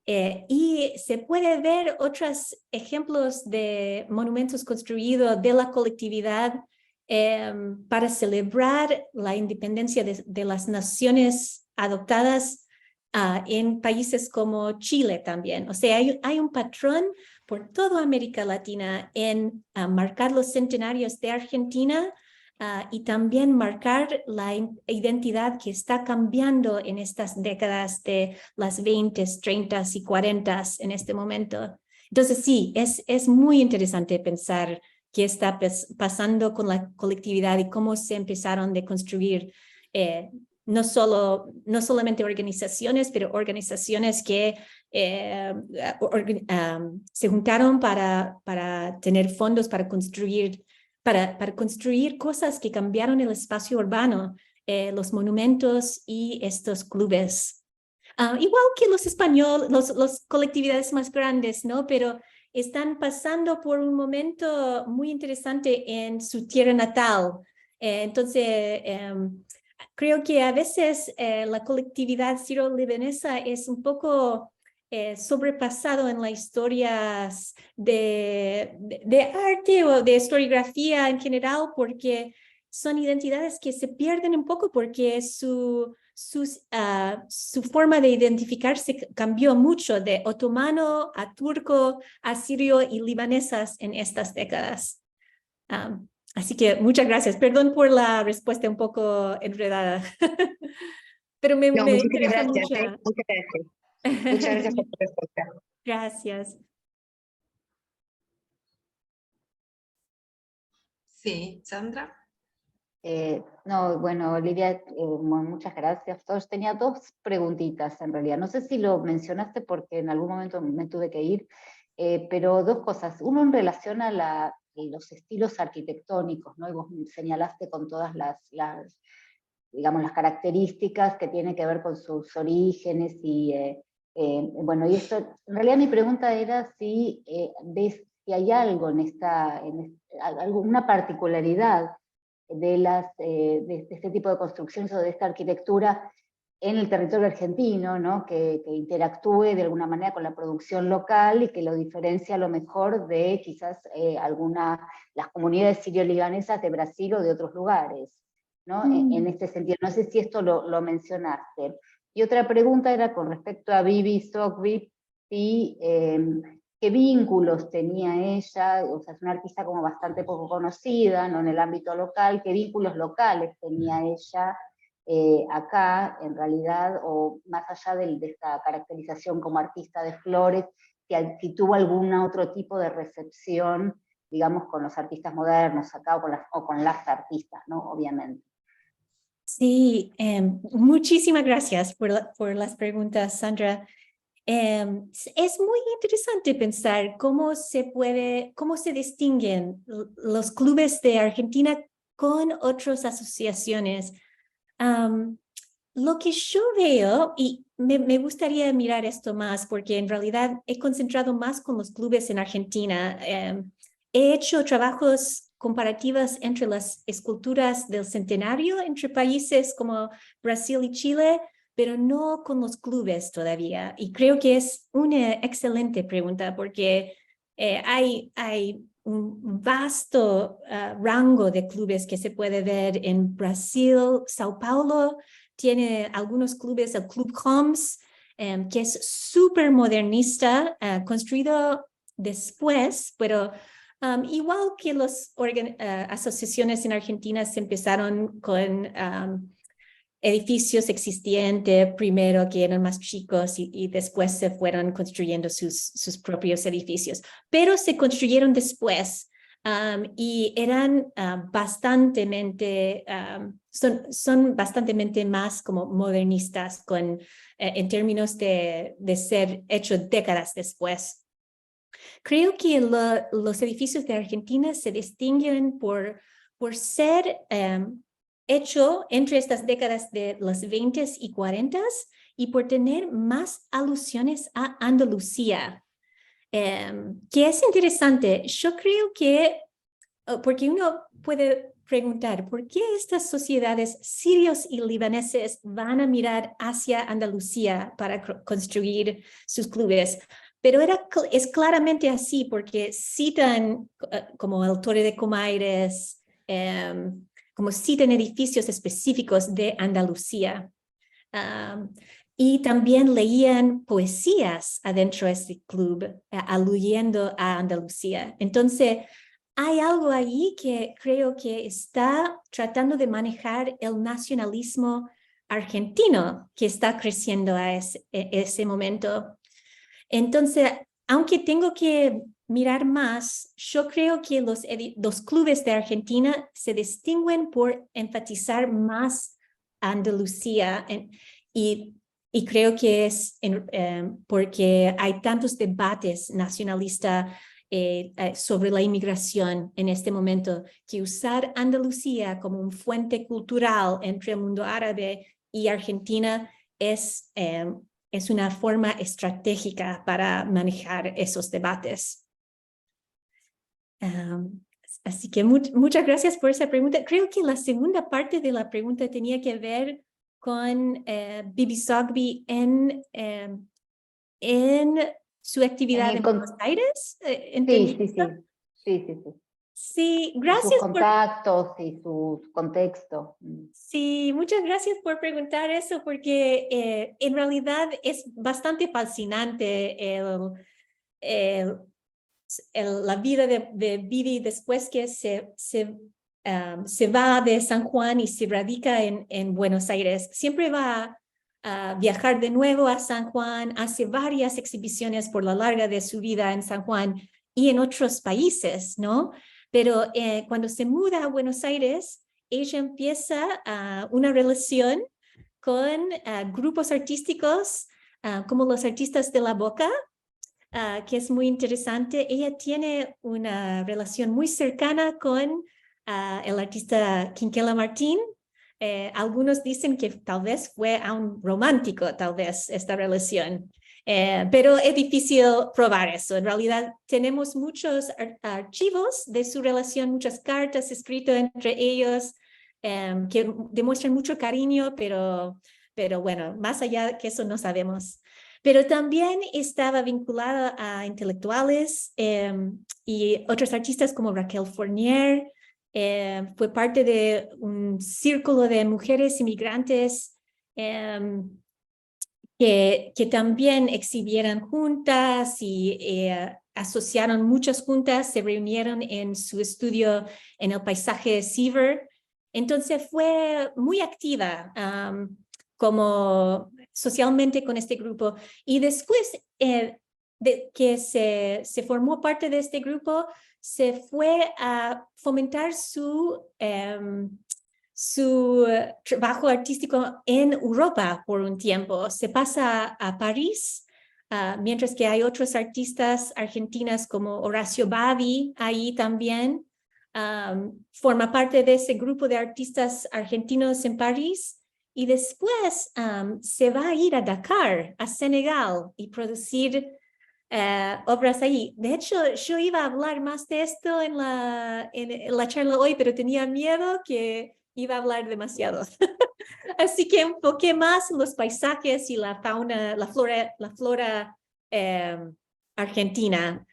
S2: Y se puede ver otros ejemplos de monumentos construidos de la colectividad para celebrar la independencia de las naciones adoptadas en países como Chile también. O sea, hay un patrón por toda América Latina en marcar los centenarios de Argentina y también marcar la identidad que está cambiando en estas décadas de las 20, 30 y 40 en este momento. Entonces sí, es muy interesante pensar qué está pasando con la colectividad y cómo se empezaron a construir no solamente organizaciones, pero organizaciones que se juntaron para tener fondos para construir cosas que cambiaron el espacio urbano, los monumentos y estos clubes. Igual que los españoles, las colectividades más grandes, ¿no? Pero están pasando por un momento muy interesante en su tierra natal. Entonces, creo que a veces la colectividad siro-libanesa es un poco sobrepasado en las historias de arte o de historiografía en general, porque son identidades que se pierden un poco porque su forma de identificarse cambió mucho de otomano a turco, a sirio y libanesas en estas décadas. Así que muchas gracias. Perdón por la respuesta un poco enredada, pero me interesa mucho.
S3: Muchas gracias. Muchas gracias por tu respuesta.
S2: Gracias.
S1: Sí, Sandra.
S4: No, bueno, Olivia, muchas gracias. Tenía dos preguntitas en realidad. No sé si lo mencionaste porque en algún momento me tuve que ir, pero dos cosas. Uno en relación a los estilos arquitectónicos, ¿no? Y vos señalaste con todas digamos, las características que tienen que ver con sus orígenes y bueno, y esto, en realidad mi pregunta era si ves si hay algo alguna particularidad de este tipo de construcciones o de esta arquitectura en el territorio argentino, ¿no? que interactúe de alguna manera con la producción local y que lo diferencia a lo mejor de quizás las comunidades sirio-libanesas de Brasil o de otros lugares, ¿no? En este sentido, no sé si esto lo mencionaste. Y otra pregunta era con respecto a Bibi Zogby, si qué vínculos tenía ella, o sea, es una artista como bastante poco conocida, ¿no? En el ámbito local, qué vínculos locales tenía ella acá, en realidad, o más allá de esta caracterización como artista de flores, si tuvo algún otro tipo de recepción, digamos, con los artistas modernos acá, o con las artistas, ¿no? Obviamente.
S2: Sí, muchísimas gracias por las preguntas, Sandra. Es muy interesante pensar cómo se distinguen los clubes de Argentina con otras asociaciones. Lo que yo veo, y me gustaría mirar esto más, porque en realidad he concentrado más con los clubes en Argentina. He hecho trabajos comparativos entre las esculturas del centenario entre países como Brasil y Chile, pero no con los clubes todavía. Y creo que es una excelente pregunta porque hay un vasto rango de clubes que se puede ver en Brasil. Sao Paulo tiene algunos clubes, el Club Homs, que es súper modernista, construido después, pero igual que las asociaciones en Argentina se empezaron con edificios existentes primero que eran más chicos y después se fueron construyendo sus propios edificios, pero se construyeron después y eran son bastante más como modernistas en términos de ser hechos décadas después. Creo que los edificios de Argentina se distinguen por ser hecho entre estas décadas de los 20 y 40 y por tener más alusiones a Andalucía, que es interesante. Yo creo que, porque uno puede preguntar, ¿por qué estas sociedades sirios y libaneses van a mirar hacia Andalucía para construir sus clubes? Pero es claramente así porque citan como el Torre de Comaires, como citan edificios específicos de Andalucía. Y también leían poesías adentro de este club, aludiendo a Andalucía. Entonces, hay algo ahí que creo que está tratando de manejar el nacionalismo argentino que está creciendo a ese momento. Entonces, aunque tengo que mirar más, yo creo que los clubes de Argentina se distinguen por enfatizar más Andalucía y creo que es porque hay tantos debates nacionalistas sobre la inmigración en este momento, que usar Andalucía como un fuente cultural entre el mundo árabe y Argentina es una forma estratégica para manejar esos debates. Así que muchas gracias por esa pregunta. Creo que la segunda parte de la pregunta tenía que ver con Bibi Zogby en su actividad en Buenos Aires.
S4: Sí.
S2: Sí,
S4: Sus
S2: gracias
S4: contactos y su contexto.
S2: Sí, muchas gracias por preguntar eso, porque en realidad es bastante fascinante la vida de Bibi después que se va de San Juan y se radica en Buenos Aires. Siempre va a viajar de nuevo a San Juan, hace varias exhibiciones por la larga de su vida en San Juan y en otros países, ¿no? Pero cuando se muda a Buenos Aires, ella empieza una relación con grupos artísticos como los artistas de la Boca, que es muy interesante. Ella tiene una relación muy cercana con el artista Quinquela Martín. Algunos dicen que tal vez fue aún romántico, tal vez, esta relación. Pero es difícil probar eso. En realidad tenemos muchos archivos de su relación, muchas cartas escritas entre ellos que demuestran mucho cariño, pero bueno, más allá que eso no sabemos. Pero también estaba vinculada a intelectuales y otros artistas como Raquel Fournier. Fue parte de un círculo de mujeres inmigrantes que también exhibieron juntas y asociaron muchas juntas, se reunieron en su estudio en el paisaje de Seaver. Entonces fue muy activa como socialmente con este grupo. Y después de que se formó parte de este grupo, se fue a fomentar su trabajo artístico en Europa por un tiempo. Se pasa a París, mientras que hay otros artistas argentinas como Horacio Babi ahí también. Forma parte de ese grupo de artistas argentinos en París y después se va a ir a Dakar, a Senegal, y producir obras ahí. De hecho, yo iba a hablar más de esto en la charla hoy, pero tenía miedo que iba a hablar demasiado. Así que enfoqué más en los paisajes y la fauna, la flora argentina,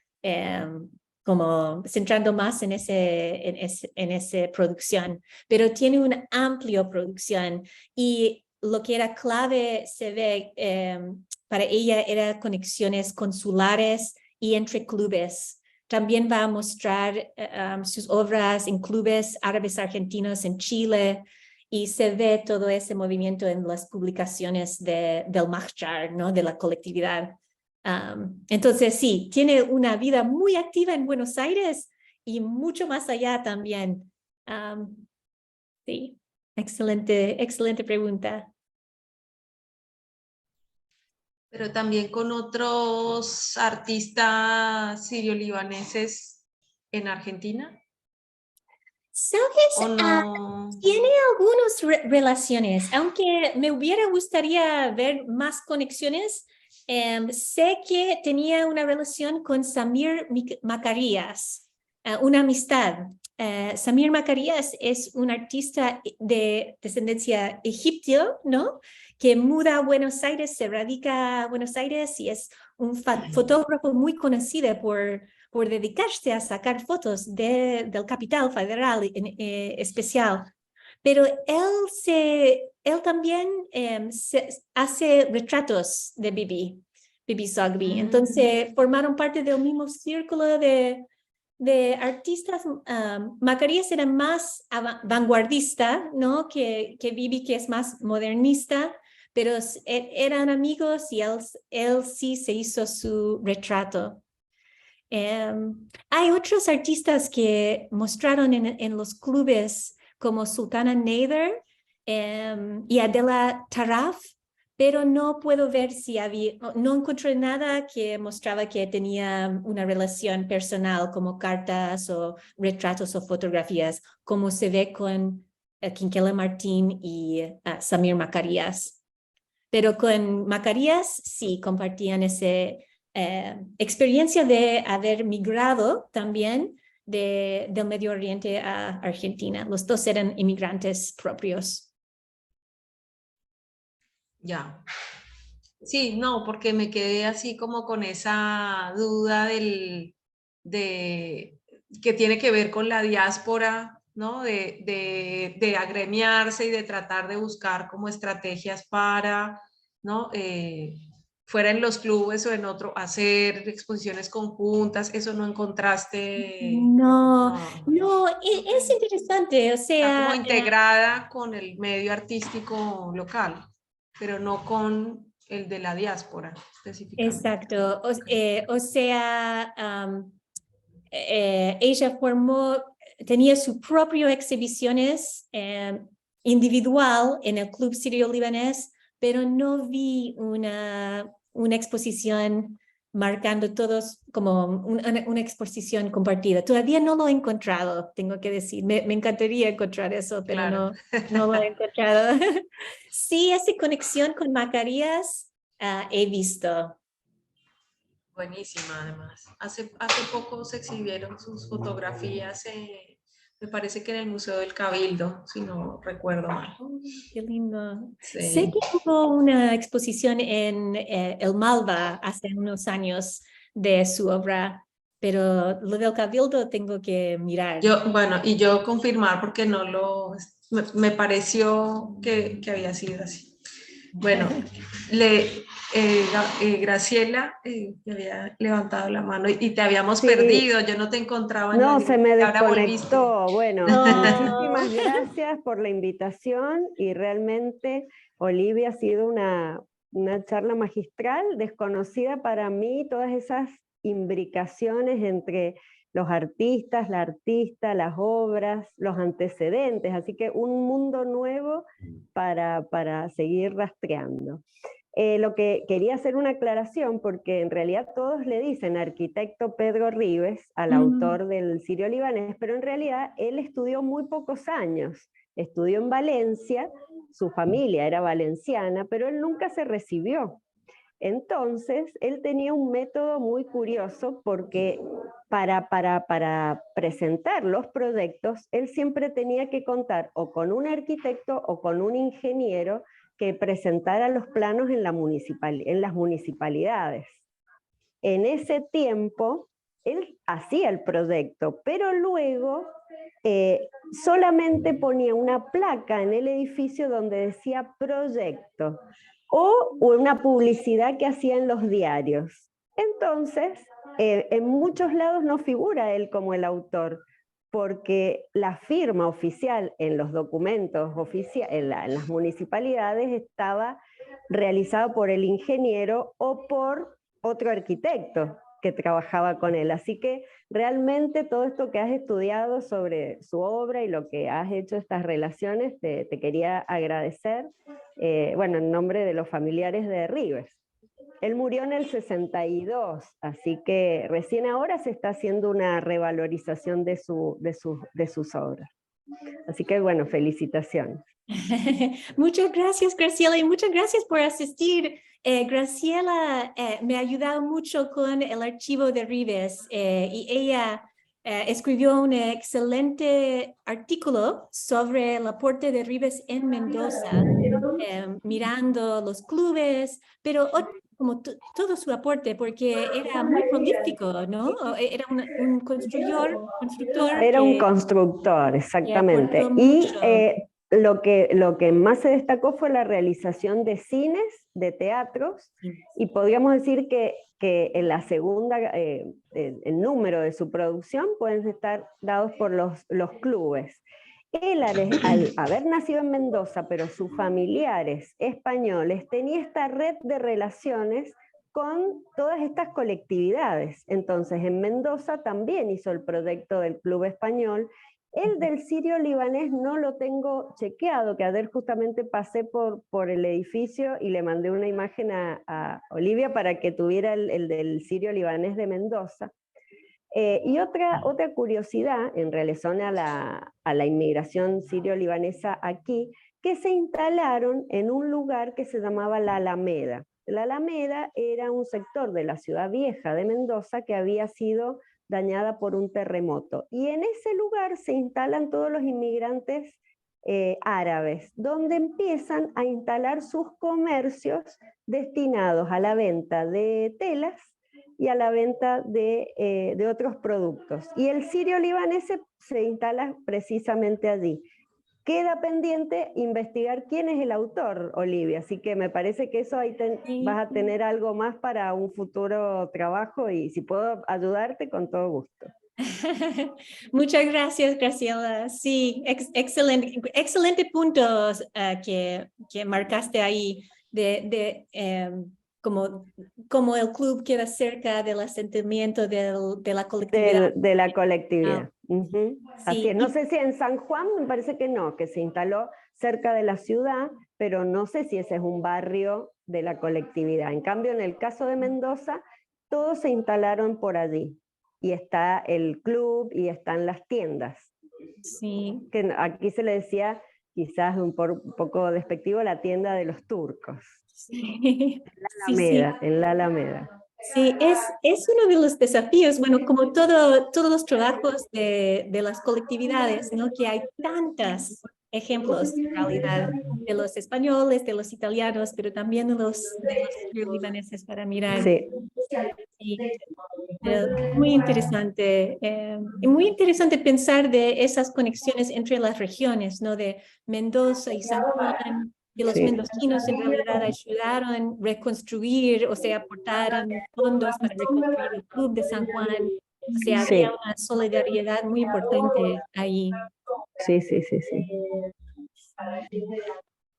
S2: como centrando más en esa producción. Pero tiene una amplia producción y lo que era clave se ve para ella era conexiones consulares y entre clubes. También va a mostrar sus obras en clubes árabes argentinos en Chile y se ve todo ese movimiento en las publicaciones del Mahjar, ¿no? De la colectividad. Entonces sí, tiene una vida muy activa en Buenos Aires y mucho más allá también. Sí, excelente pregunta.
S1: Pero también con otros artistas sirio-libaneses en Argentina,
S2: ¿Sabes?
S1: ¿o no?
S2: Tiene algunas relaciones, aunque me hubiera gustaría ver más conexiones. Sé que tenía una relación con Samir Macarías, una amistad. Samir Macarías es un artista de descendencia egipcio, ¿no? Que muda a Buenos Aires, se radica a Buenos Aires y es un fotógrafo muy conocido por dedicarse a sacar fotos del Capital Federal en especial. Pero él también hace retratos de Bibi Zogby. Entonces formaron parte del mismo círculo de artistas. Macarías era más vanguardista, ¿no? que Bibi, que es más modernista, pero eran amigos y él sí se hizo su retrato. Hay otros artistas que mostraron en los clubes como Sultana Nader y Adela Taraf, pero no puedo ver si no encontré nada que mostraba que tenía una relación personal como cartas o retratos o fotografías, como se ve con Quinquela Martín y Samir Macarías. Pero con Macarías sí compartían ese experiencia de haber migrado también del Medio Oriente a Argentina. Los dos eran inmigrantes propios.
S1: Ya. Sí, no, porque me quedé así como con esa duda que tiene que ver con la diáspora, ¿no? De agremiarse y de tratar de buscar como estrategias para, ¿no? Fuera en los clubes o en otro, hacer exposiciones conjuntas, eso no encontraste.
S2: No,
S1: No.
S2: no, es interesante, o
S1: Está como
S2: sea,
S1: integrada con el medio artístico local, pero no con el de la diáspora específicamente.
S2: exacto, o sea, ella tenía sus propias exhibiciones individual en el Club Sirio-Libanés, pero no vi una exposición marcando todos como una exposición compartida. Todavía no lo he encontrado, tengo que decir. Me encantaría encontrar eso, pero
S1: Claro.
S2: no lo he encontrado. Sí, esa conexión con Macarías he visto.
S1: Buenísima, además. Hace poco se exhibieron sus fotografías, me parece que en el Museo del Cabildo, si no recuerdo mal.
S2: Oh, qué lindo. Sé
S1: Sí.
S2: que hubo una exposición en el Malva hace unos años de su obra, pero lo del Cabildo tengo que mirar.
S1: Bueno, y yo confirmar porque me pareció que había sido así. Bueno, Graciela, te había levantado la mano y te habíamos
S5: Sí,
S1: perdido, yo no te encontraba en la
S5: no, se
S1: lista
S5: me
S1: y ahora volviste.
S5: desconectó. Bueno,
S2: No.
S5: muchísimas gracias por la invitación y realmente, Olivia, ha sido una charla magistral, desconocida para mí, todas esas imbricaciones entre los artistas, la artista, las obras, los antecedentes, así que un mundo nuevo para seguir rastreando. Lo que quería hacer una aclaración, porque en realidad todos le dicen arquitecto Pedro Rives al autor del Sirio-Libanés, pero en realidad él estudió muy pocos años. Estudió en Valencia, su familia era valenciana, pero él nunca se recibió. Entonces, él tenía un método muy curioso porque para presentar los proyectos, él siempre tenía que contar o con un arquitecto o con un ingeniero que presentara los planos en las municipalidades. En ese tiempo, él hacía el proyecto, pero luego solamente ponía una placa en el edificio donde decía proyecto o una publicidad que hacía en los diarios. Entonces, en muchos lados no figura él como el autor, porque la firma oficial en los documentos en las municipalidades estaba realizada por el ingeniero o por otro arquitecto que trabajaba con él. Así que realmente todo esto que has estudiado sobre su obra y lo que has hecho estas relaciones, te quería agradecer, bueno, en nombre de los familiares de Rives. Él murió en el 62, así que recién ahora se está haciendo una revalorización de sus obras. Así que bueno, felicitaciones.
S2: Muchas gracias, Graciela, y muchas gracias por asistir. Graciela me ha ayudado mucho con el archivo de Ribes y ella escribió un excelente artículo sobre el aporte de Ribes en Mendoza, mirando los clubes, pero como todo su aporte, porque era muy prolífico, ¿no? Era un constructor.
S5: Era un constructor, exactamente. Y lo que más se destacó fue la realización de cines, de teatros, y podríamos decir que en la segunda, el número de su producción pueden estar dados por los clubes. Él, al haber nacido en Mendoza, pero sus familiares españoles, tenía esta red de relaciones con todas estas colectividades. Entonces, en Mendoza también hizo el proyecto del Club Español. El del sirio-libanés no lo tengo chequeado, que ayer justamente pasé por el edificio y le mandé una imagen a Olivia para que tuviera el del sirio-libanés de Mendoza. Y otra curiosidad en relación a la inmigración sirio-libanesa aquí, que se instalaron en un lugar que se llamaba La Alameda. La Alameda era un sector de la ciudad vieja de Mendoza que había sido dañada por un terremoto. Y en ese lugar se instalan todos los inmigrantes árabes, donde empiezan a instalar sus comercios destinados a la venta de telas y a la venta de otros productos. Y el sirio-libanés se instala precisamente allí. Queda pendiente investigar quién es el autor, Olivia, así que me parece que eso ahí vas a tener algo más para un futuro trabajo y si puedo ayudarte, con todo gusto.
S2: Muchas gracias, Graciela. Sí, excelente puntos que marcaste ahí como el club queda cerca del asentamiento de la colectividad.
S5: De la colectividad. Sí. Así es. No sé si en San Juan, me parece que no, que se instaló cerca de la ciudad, pero no sé si ese es un barrio de la colectividad. En cambio, en el caso de Mendoza, todos se instalaron por allí. Y está el club y están las tiendas.
S2: Sí.
S5: Que aquí se le decía, quizás un poco despectivo, la tienda de los turcos.
S2: Sí.
S5: En la Alameda.
S2: Sí, es uno de los desafíos, bueno, como todos los trabajos de las colectividades, ¿no? Que hay tantos ejemplos, en realidad, de los españoles, de los italianos, pero también de los libaneses para mirar.
S5: Sí.
S2: Sí. Muy interesante, y muy interesante pensar de esas conexiones entre las regiones, ¿no? De Mendoza y San Juan. Y los mendocinos en realidad ayudaron a reconstruir, o sea, aportaron fondos para reconstruir el Club de San Juan. O sea, había una solidaridad muy importante ahí.
S5: Sí.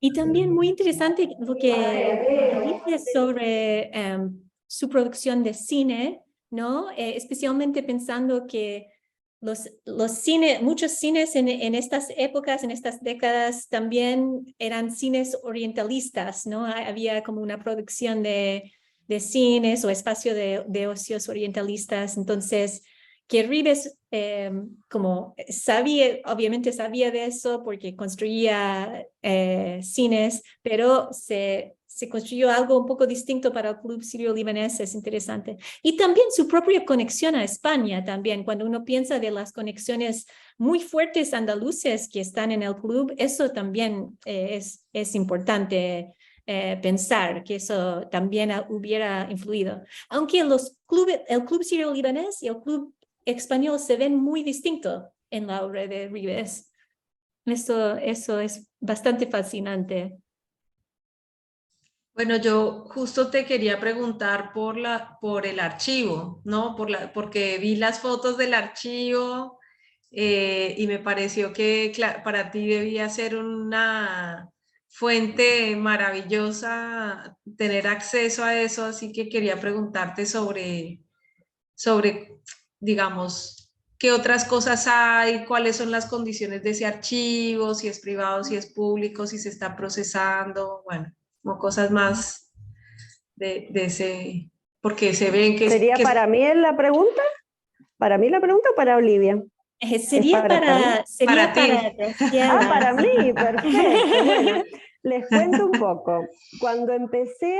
S2: Y también muy interesante lo que dices sobre su producción de cine, ¿no? Especialmente pensando que muchos cines en estas épocas, en estas décadas, también eran cines orientalistas, ¿no? Había como una producción de cines o espacio de ocios orientalistas. Entonces, que Ribes obviamente sabía de eso porque construía cines, pero se construyó algo un poco distinto para el Club Sirio-Libanés, es interesante. Y también su propia conexión a España también, cuando uno piensa de las conexiones muy fuertes andaluces que están en el club, eso también es importante pensar que eso también hubiera influido. Aunque el Club Sirio-Libanés y el Club Español se ven muy distintos en la obra de Ribes. Eso es bastante fascinante.
S1: Bueno, yo justo te quería preguntar por el archivo, ¿no? Porque vi las fotos del archivo y me pareció que para ti debía ser una fuente maravillosa tener acceso a eso, así que quería preguntarte sobre, digamos, qué otras cosas hay, cuáles son las condiciones de ese archivo, si es privado, si es público, si se está procesando, bueno, como cosas más de ese, porque se ven que...
S5: ¿Sería
S1: que
S5: para mí la pregunta? ¿Para mí la pregunta o para Olivia?
S2: Sería
S5: para
S2: para,
S1: Para ti.
S5: Ah, para mí, perfecto. Bueno, les cuento un poco. Cuando empecé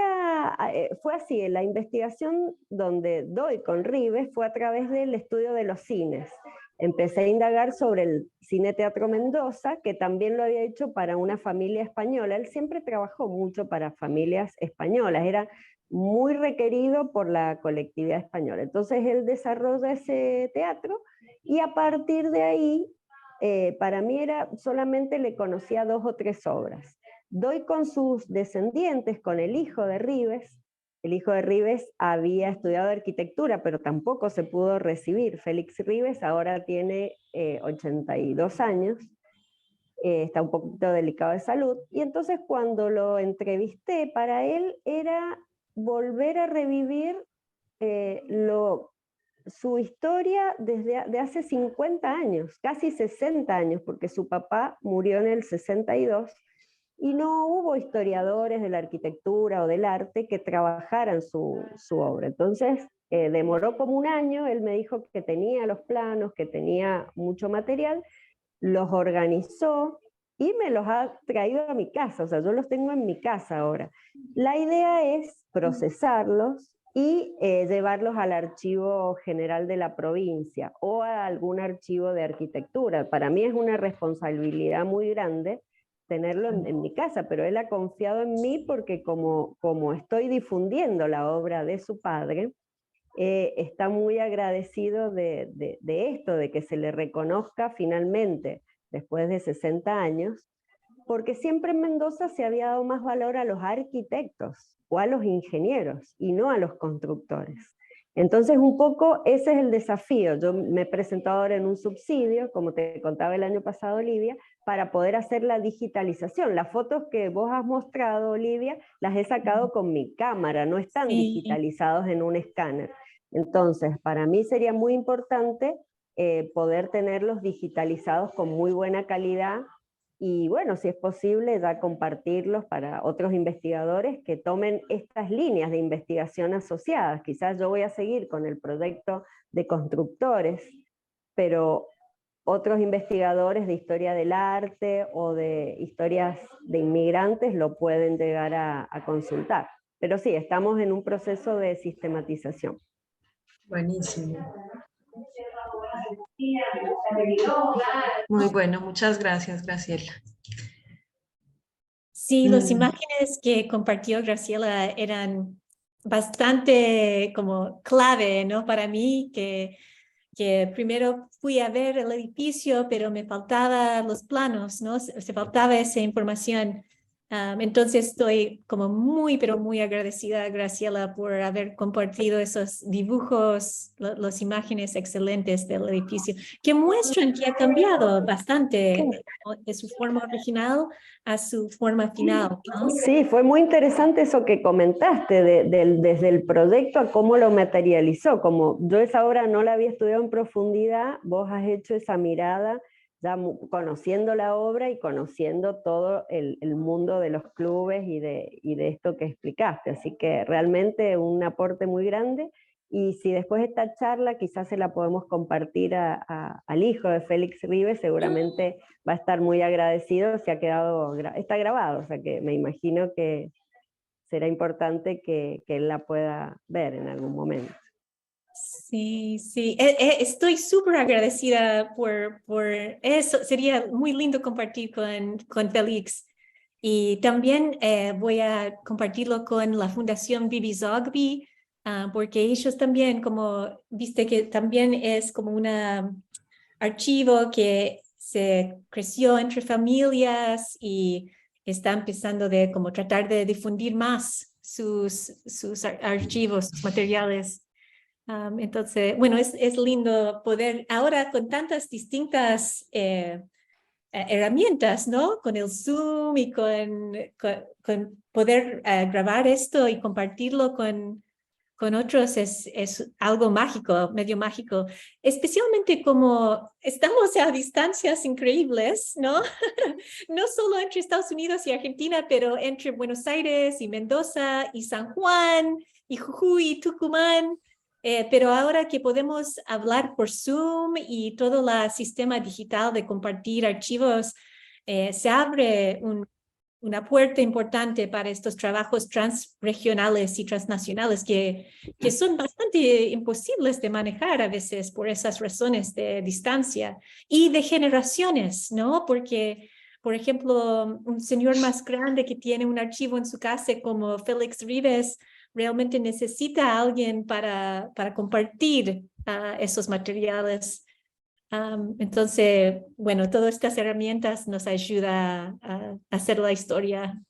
S5: fue así, la investigación donde doy con Rives fue a través del estudio de los cines. Empecé a indagar sobre el Cine Teatro Mendoza, que también lo había hecho para una familia española. Él siempre trabajó mucho para familias españolas, era muy requerido por la colectividad española. Entonces él desarrolla ese teatro y a partir de ahí, para mí solamente le conocía 2 o 3 obras. Doy con sus descendientes, con el hijo de Rives. El hijo de Rives había estudiado arquitectura, pero tampoco se pudo recibir. Félix Rives ahora tiene 82 años, está un poquito delicado de salud, y entonces cuando lo entrevisté, para él era volver a revivir su historia de hace 50 años, casi 60 años, porque su papá murió en el 62 y no hubo historiadores de la arquitectura o del arte que trabajaran su obra. Entonces, demoró como un año, él me dijo que tenía los planos, que tenía mucho material, los organizó y me los ha traído a mi casa, o sea, yo los tengo en mi casa ahora. La idea es procesarlos y llevarlos al Archivo General de la provincia o a algún archivo de arquitectura. Para mí es una responsabilidad muy grande tenerlo en mi casa, pero él ha confiado en mí porque como estoy difundiendo la obra de su padre, está muy agradecido de esto, de que se le reconozca finalmente, después de 60 años, porque siempre en Mendoza se había dado más valor a los arquitectos o a los ingenieros y no a los constructores. Entonces un poco ese es el desafío. Yo me he presentado ahora en un subsidio, como te contaba el año pasado, Olivia, para poder hacer la digitalización. Las fotos que vos has mostrado, Olivia, las he sacado con mi cámara, no están digitalizados en un escáner. Entonces, para mí sería muy importante poder tenerlos digitalizados con muy buena calidad y bueno, si es posible, ya compartirlos para otros investigadores que tomen estas líneas de investigación asociadas. Quizás yo voy a seguir con el proyecto de constructores, pero otros investigadores de historia del arte o de historias de inmigrantes lo pueden llegar a consultar. Pero sí, estamos en un proceso de sistematización.
S1: Buenísimo. Muy bueno, muchas gracias, Graciela.
S2: Sí, las imágenes que compartió Graciela eran bastante como clave, ¿no? Para mí, que primero fui a ver el edificio, pero me faltaban los planos, ¿no? Se faltaba esa información. Entonces estoy como muy, pero muy agradecida a Graciela por haber compartido esos dibujos, las imágenes excelentes del edificio, que muestran que ha cambiado bastante, ¿no? De su forma original a su forma final, ¿no?
S5: Sí, fue muy interesante eso que comentaste, desde el proyecto a cómo lo materializó. Como yo esa obra no la había estudiado en profundidad, vos has hecho esa mirada ya conociendo la obra y conociendo todo el mundo de los clubes y de esto que explicaste. Así que realmente un aporte muy grande. Y si después de esta charla quizás se la podemos compartir al hijo de Félix Rives, seguramente va a estar muy agradecido, está grabado, o sea que me imagino que será importante que él la pueda ver en algún momento.
S2: Sí, sí, estoy súper agradecida por eso. Sería muy lindo compartir con Félix. Y también voy a compartirlo con la Fundación Bibi Zogby, porque ellos también, como viste que también es como un archivo que se creció entre familias y está empezando de como tratar de difundir más sus archivos, sus materiales. Entonces, bueno, es lindo poder ahora con tantas distintas herramientas, ¿no? Con el Zoom y con poder grabar esto y compartirlo con con otros es algo mágico, medio mágico, especialmente como estamos a distancias increíbles, ¿no? No solo entre Estados Unidos y Argentina, pero entre Buenos Aires y Mendoza y San Juan y Jujuy y Tucumán. Pero ahora que podemos hablar por Zoom y todo el sistema digital de compartir archivos, se abre una puerta importante para estos trabajos transregionales y transnacionales que son bastante imposibles de manejar a veces por esas razones de distancia y de generaciones, ¿no? Porque, por ejemplo, un señor más grande que tiene un archivo en su casa como Félix Rives realmente necesita a alguien para compartir esos materiales. Entonces, bueno, todas estas herramientas nos ayudan a hacer la historia.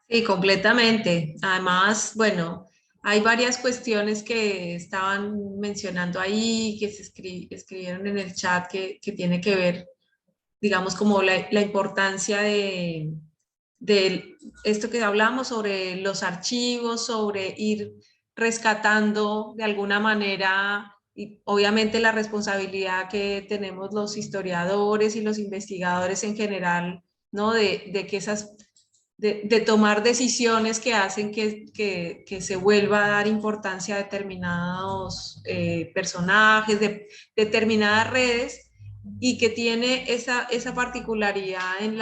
S1: Sí, completamente. Además, bueno, hay varias cuestiones que estaban mencionando ahí, que se escribieron en el chat que tiene que ver, digamos, como la importancia de esto que hablamos sobre los archivos, sobre ir rescatando de alguna manera, y obviamente la responsabilidad que tenemos los historiadores y los investigadores en general, ¿no? De que de tomar decisiones que hacen que se vuelva a dar importancia a determinados personajes, determinadas redes, y que tiene esa particularidad en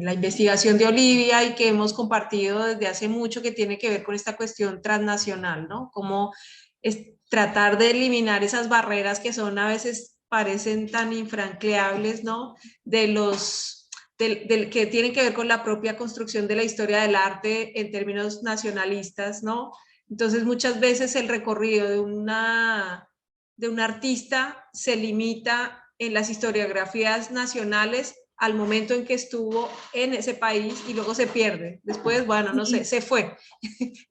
S1: la investigación de Olivia y que hemos compartido desde hace mucho, que tiene que ver con esta cuestión transnacional, ¿no? Cómo es tratar de eliminar esas barreras que son a veces parecen tan infranqueables, ¿no? Que tienen que ver con la propia construcción de la historia del arte en términos nacionalistas, ¿no? Entonces muchas veces el recorrido de un artista se limita en las historiografías nacionales al momento en que estuvo en ese país y luego se pierde. Después, bueno, no sé, se fue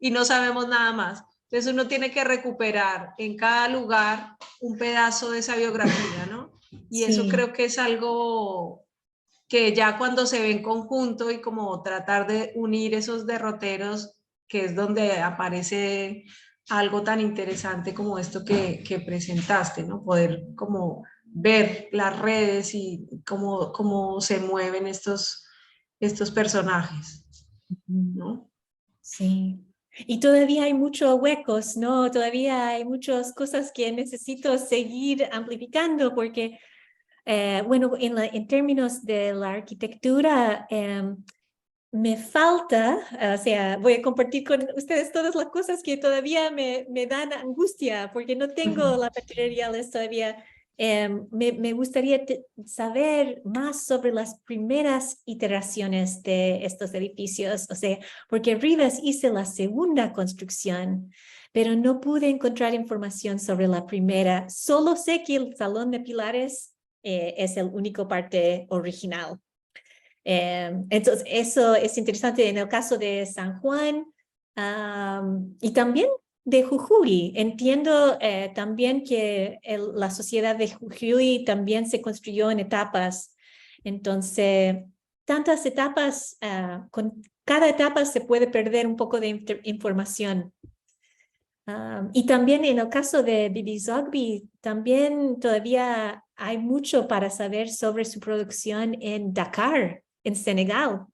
S1: y no sabemos nada más. Entonces uno tiene que recuperar en cada lugar un pedazo de esa biografía, ¿no? Y eso creo que es algo que ya cuando se ve en conjunto y como tratar de unir esos derroteros, que es donde aparece algo tan interesante como esto que presentaste, ¿no? Poder como ver las redes y cómo se mueven estos personajes, ¿no?
S2: Sí. Y todavía hay muchos huecos, ¿no? Todavía hay muchas cosas que necesito seguir amplificando porque, bueno, en términos de la arquitectura, me falta, o sea, voy a compartir con ustedes todas las cosas que todavía me dan angustia porque no tengo las materiales todavía. Me gustaría saber más sobre las primeras iteraciones de estos edificios, o sea, porque Rivas hice la segunda construcción, pero no pude encontrar información sobre la primera. Solo sé que el Salón de Pilares es el único parte original. Entonces, eso es interesante en el caso de San Juan y también de Jujuy. Entiendo también que la sociedad de Jujuy también se construyó en etapas. Entonces, tantas etapas, con cada etapa se puede perder un poco de información. Y también en el caso de Bibi Zogby, también todavía hay mucho para saber sobre su producción en Dakar, en Senegal.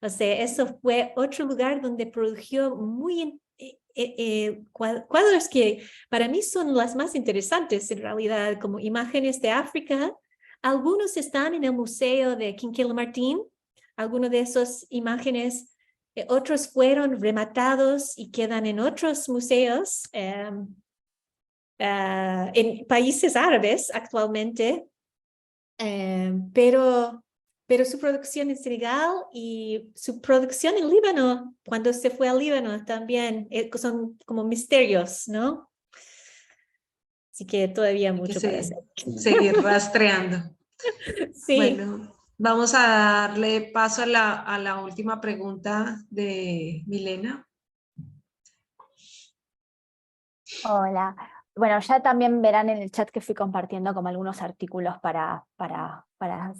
S2: O sea, eso fue otro lugar donde produjo muy cuadros que para mí son las más interesantes en realidad, como imágenes de África. Algunos están en el museo de Quinquela-Martín, algunos de esas imágenes. Otros fueron rematados y quedan en otros museos en países árabes actualmente, pero su producción en Senegal y su producción en Líbano, cuando se fue al Líbano también, son como misterios, ¿no? Así que todavía mucho para hacer.
S1: Seguir rastreando.
S2: Sí.
S1: Bueno, vamos a darle paso a la última pregunta de Milena.
S6: Hola. Bueno, ya también verán en el chat que fui compartiendo como algunos artículos para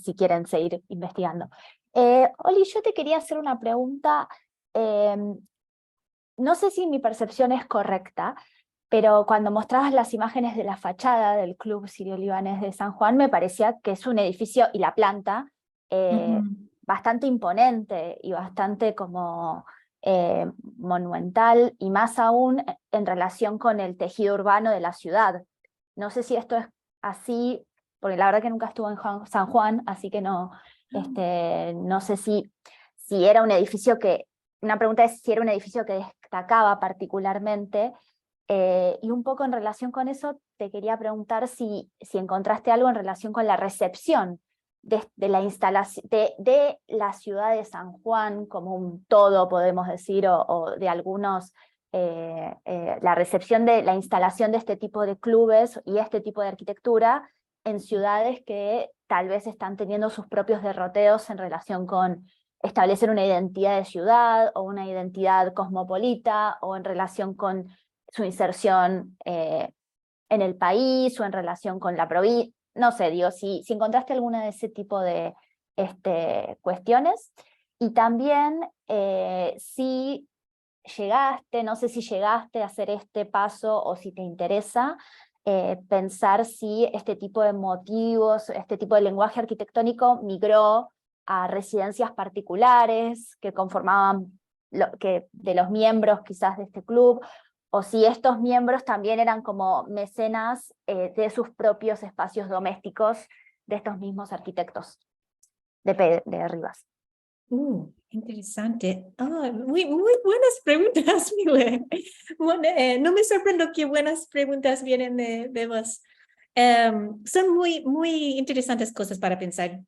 S6: si quieren seguir investigando. Oli, yo te quería hacer una pregunta no sé si mi percepción es correcta, pero cuando mostrabas las imágenes de la fachada del Club Sirio-Libanés de San Juan, me parecía que es un edificio, y la planta, bastante imponente y bastante como monumental, y más aún en relación con el tejido urbano de la ciudad. No sé si esto es así, porque la verdad que nunca estuve en San Juan, así que no sé si era un edificio que, una pregunta es si era un edificio que destacaba particularmente, y un poco en relación con eso te quería preguntar si encontraste algo en relación con la recepción de la instalación, de la ciudad de San Juan como un todo, podemos decir, o de algunos, la recepción de la instalación de este tipo de clubes y este tipo de arquitectura en ciudades que tal vez están teniendo sus propios derroteos en relación con establecer una identidad de ciudad o una identidad cosmopolita, o en relación con su inserción en el país o en relación con la provincia. No sé, digo, si encontraste alguna de ese tipo de cuestiones. Y también si llegaste, no sé si llegaste a hacer este paso o si te interesa pensar si este tipo de motivos, este tipo de lenguaje arquitectónico migró a residencias particulares que conformaban de los miembros quizás de este club, o si estos miembros también eran como mecenas de sus propios espacios domésticos de estos mismos arquitectos de Rivas.
S2: Interesante. Muy buenas preguntas, Mile. Bueno, no me sorprendo que buenas preguntas vienen de vos. Son muy interesantes cosas para pensar.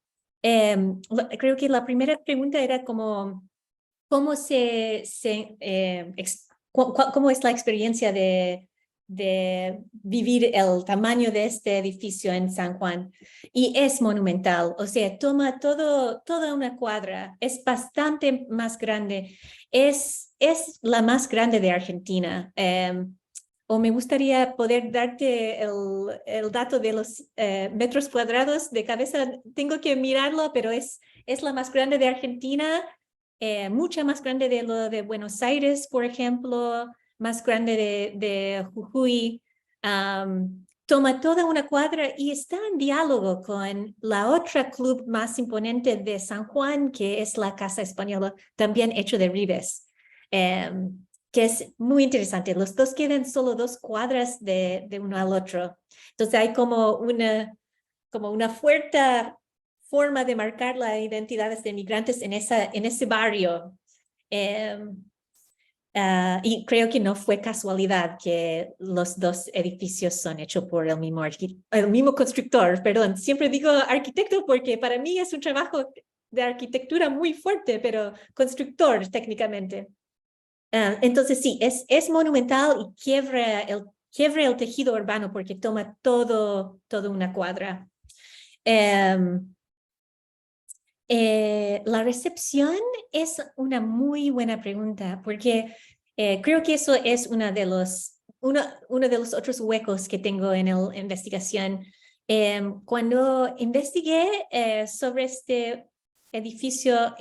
S2: Creo que la primera pregunta era como, ¿cómo cómo es la experiencia de vivir el tamaño de este edificio en San Juan? Y es monumental, o sea, toma toda una cuadra, es bastante más grande, es la más grande de Argentina. O me gustaría poder darte el dato de los metros cuadrados de cabeza, tengo que mirarlo, pero es la más grande de Argentina, mucha más grande de lo de Buenos Aires, por ejemplo, más grande de Jujuy. Toma toda una cuadra y está en diálogo con la otra club más imponente de San Juan, que es la Casa Española, también hecho de Ribes, que es muy interesante. Los dos quedan solo 2 cuadras de uno al otro. Entonces hay como una fuerte forma de marcar las identidades de migrantes en ese barrio. Y creo que no fue casualidad que los 2 edificios son hechos por el mismo constructor. Perdón, siempre digo arquitecto porque para mí es un trabajo de arquitectura muy fuerte, pero constructor técnicamente. Entonces sí, es monumental y quiebra el tejido urbano porque toma toda una cuadra. La recepción es una muy buena pregunta porque creo que eso es uno de los otros huecos que tengo en la investigación. Cuando investigué sobre este edificio,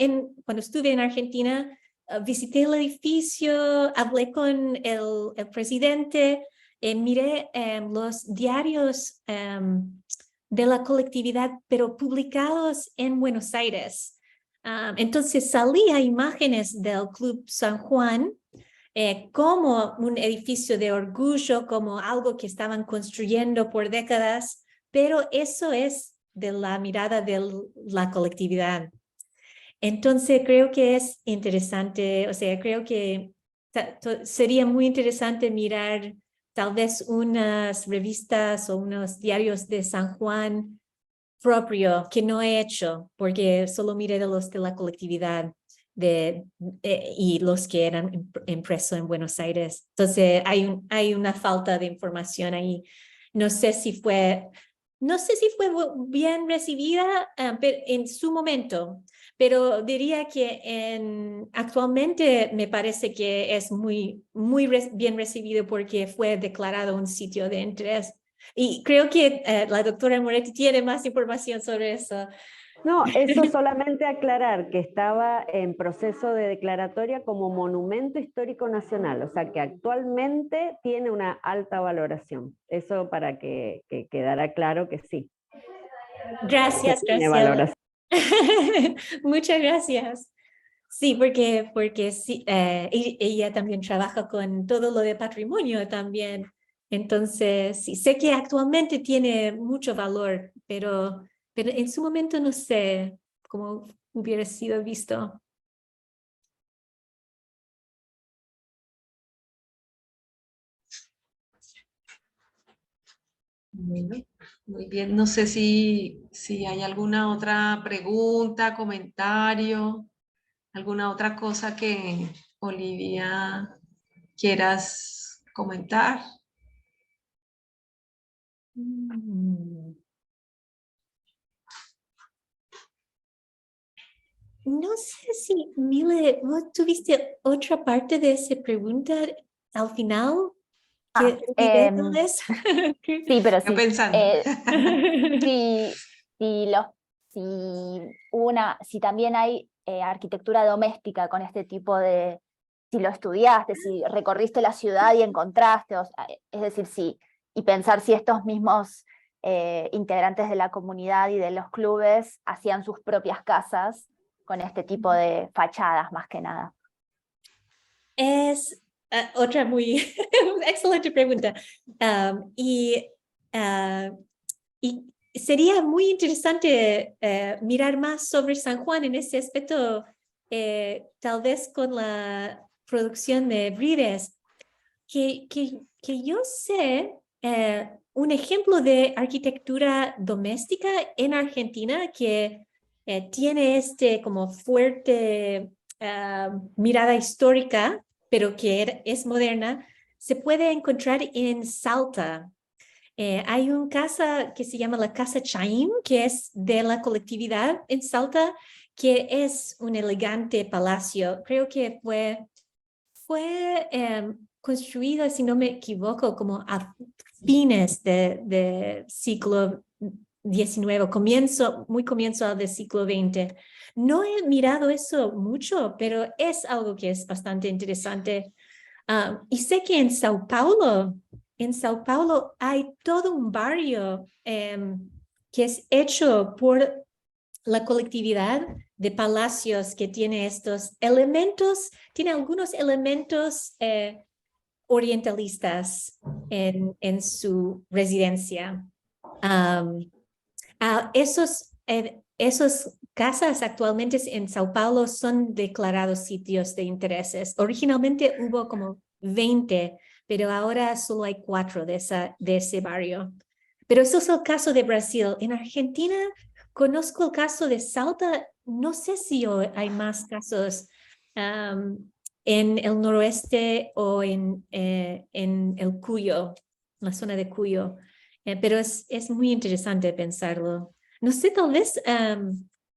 S2: cuando estuve en Argentina, visité el edificio, hablé con el presidente, miré los diarios de la colectividad, pero publicados en Buenos Aires. Entonces salía imágenes del Club San Juan como un edificio de orgullo, como algo que estaban construyendo por décadas, pero eso es de la mirada de la colectividad. Entonces creo que es interesante, o sea, creo que sería muy interesante mirar tal vez unas revistas o unos diarios de San Juan propio que no he hecho, porque solo miré de los de la colectividad y los que eran impresos en Buenos Aires. Entonces hay una falta de información ahí. No sé si fue bien recibida en su momento, pero diría que actualmente me parece que es muy bien recibido porque fue declarado un sitio de interés. Y creo que la doctora Moretti tiene más información sobre eso.
S5: No, eso solamente aclarar que estaba en proceso de declaratoria como monumento histórico nacional, o sea que actualmente tiene una alta valoración. Eso para que quedara claro que sí.
S2: Gracias,
S5: Que tiene
S2: Graciela.
S5: valoración.
S2: Muchas gracias. Sí, porque sí, ella también trabaja con todo lo de patrimonio también. Entonces, sí, sé que actualmente tiene mucho valor, pero en su momento no sé cómo hubiera sido visto.
S1: Bueno, muy bien. No sé si hay alguna otra pregunta, comentario, alguna otra cosa que Olivia quieras comentar.
S2: Mm. No sé si, Mile, vos tuviste otra parte de esa pregunta al final que olvidé tal vez.
S6: Sí, pero
S1: Estoy
S6: sí.
S1: pensando.
S6: Si, si, los, si también hay arquitectura doméstica con este tipo de, si lo estudiaste, si recorriste la ciudad y encontraste, es decir, y pensar si estos mismos integrantes de la comunidad y de los clubes hacían sus propias casas con este tipo de fachadas más que nada.
S2: Es otra muy excelente pregunta. Y sería muy interesante mirar más sobre San Juan en ese aspecto, tal vez con la producción de Brides, que yo sé un ejemplo de arquitectura doméstica en Argentina que tiene como fuerte mirada histórica, pero que es moderna, se puede encontrar en Salta. Hay una casa que se llama la Casa Chaim, que es de la colectividad en Salta, que es un elegante palacio. Creo que fue construido, si no me equivoco, como a fines de siglo XIX, muy comienzo del siglo XX. No he mirado eso mucho, pero es algo que es bastante interesante. Y sé que en Sao Paulo hay todo un barrio que es hecho por la colectividad de palacios que tiene estos elementos, tiene algunos elementos orientalistas en su residencia. Esos casas actualmente en Sao Paulo son declarados sitios de intereses. Originalmente hubo como 20, pero ahora solo hay 4 de ese barrio. Pero eso es el caso de Brasil. En Argentina conozco el caso de Salta. No sé si hay más casos en el noroeste o en el Cuyo, la zona de Cuyo. Pero es muy interesante pensarlo. No sé, tal vez,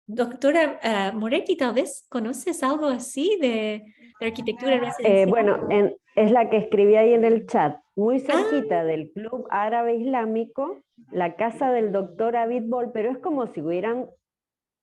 S2: doctora Moretti, tal vez conoces algo así de arquitectura residencial.
S5: Bueno, es la que escribí ahí en el chat, muy
S2: Ah,
S5: cerquita del Club Árabe Islámico, la casa del doctor Abid Bol, pero es como si hubieran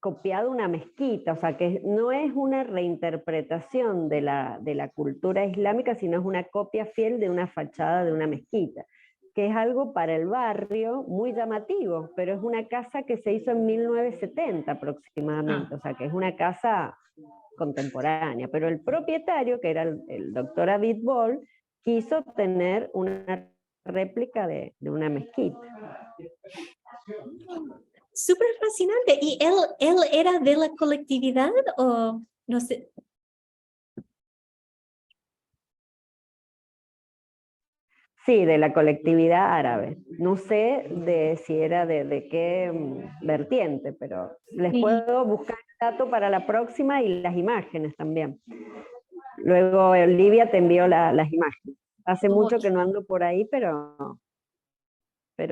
S5: copiado una mezquita, o sea que no es una reinterpretación de la cultura islámica, sino es una copia fiel de una fachada de una mezquita, que es algo para el barrio muy llamativo, pero es una casa que se hizo en 1970 aproximadamente, o sea que es una casa contemporánea, pero el propietario, que era el doctor Abid Bol, quiso tener una réplica de una mezquita.
S2: súper fascinante. ¿Y él era de la colectividad o no sé?
S5: Sí, de la colectividad árabe. No sé si era de qué vertiente, pero les
S2: Sí.
S5: puedo buscar el dato para la próxima y las imágenes también. Luego Olivia te envió las imágenes. Hace
S2: Oh,
S5: mucho que no ando por ahí, pero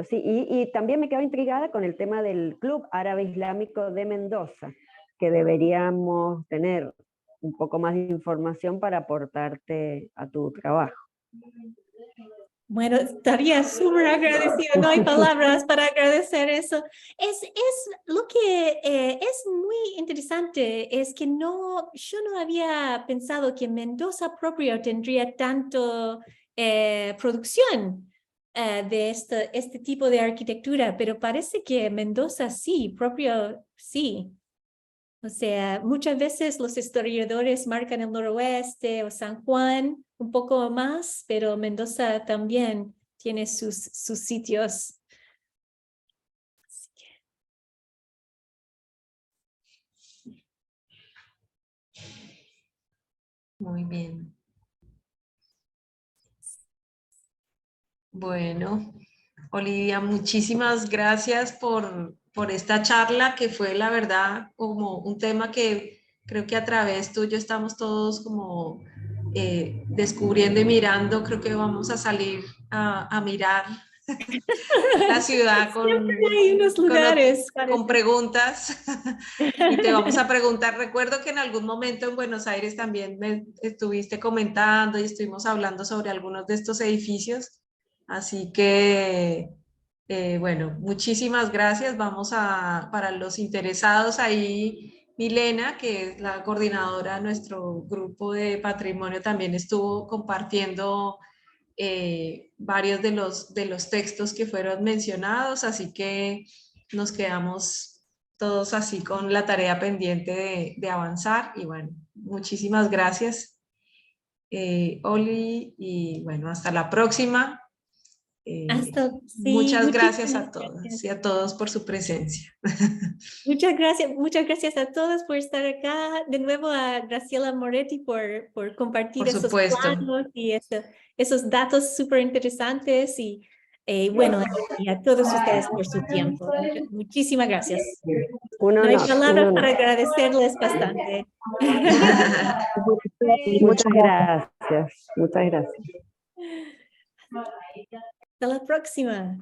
S5: sí. Y también me quedo intrigada con el tema del Club Árabe Islámico de Mendoza, que deberíamos tener un poco más de información para aportarte a tu trabajo.
S2: Bueno, estaría súper agradecido, no hay palabras para agradecer eso. Es lo que es muy interesante, es que yo no había pensado que Mendoza propio tendría tanto producción de este tipo de arquitectura, pero parece que Mendoza sí, propio sí. O sea, muchas veces los historiadores marcan el noroeste o San Juan un poco más, pero Mendoza también tiene sus sitios. Así que,
S1: Muy bien. Bueno, Olivia, muchísimas gracias por esta charla que fue, la verdad, como un tema que creo que a través tuyo estamos todos como descubriendo y mirando. Creo que vamos a salir a mirar la ciudad
S2: siempre hay unos lugares,
S1: con
S2: parece.
S1: preguntas y te vamos a preguntar. Recuerdo que en algún momento en Buenos Aires también me estuviste comentando y estuvimos hablando sobre algunos de estos edificios. Así que, bueno, muchísimas gracias. Para los interesados ahí, Milena, que es la coordinadora de nuestro grupo de patrimonio, también estuvo compartiendo varios de los textos que fueron mencionados, así que nos quedamos todos así con la tarea pendiente de avanzar. Y bueno, muchísimas gracias, Oli, y bueno, hasta la próxima.
S2: Sí,
S1: Muchas gracias
S2: muchísimas
S1: a todas
S2: gracias.
S1: y a todos por su presencia.
S2: Muchas gracias a todos por estar acá. De nuevo a Graciela Moretti por compartir
S1: Por
S2: esos
S1: supuesto.
S2: planos y esos datos súper interesantes. Y bueno, y a todos ustedes por su tiempo. Muchísimas gracias.
S5: Un
S2: No hay
S5: honor, un
S2: palabras para
S5: honor.
S2: agradecerles bastante.
S3: Muchas
S5: Muchas
S3: gracias.
S5: gracias, muchas gracias.
S2: Hasta la próxima.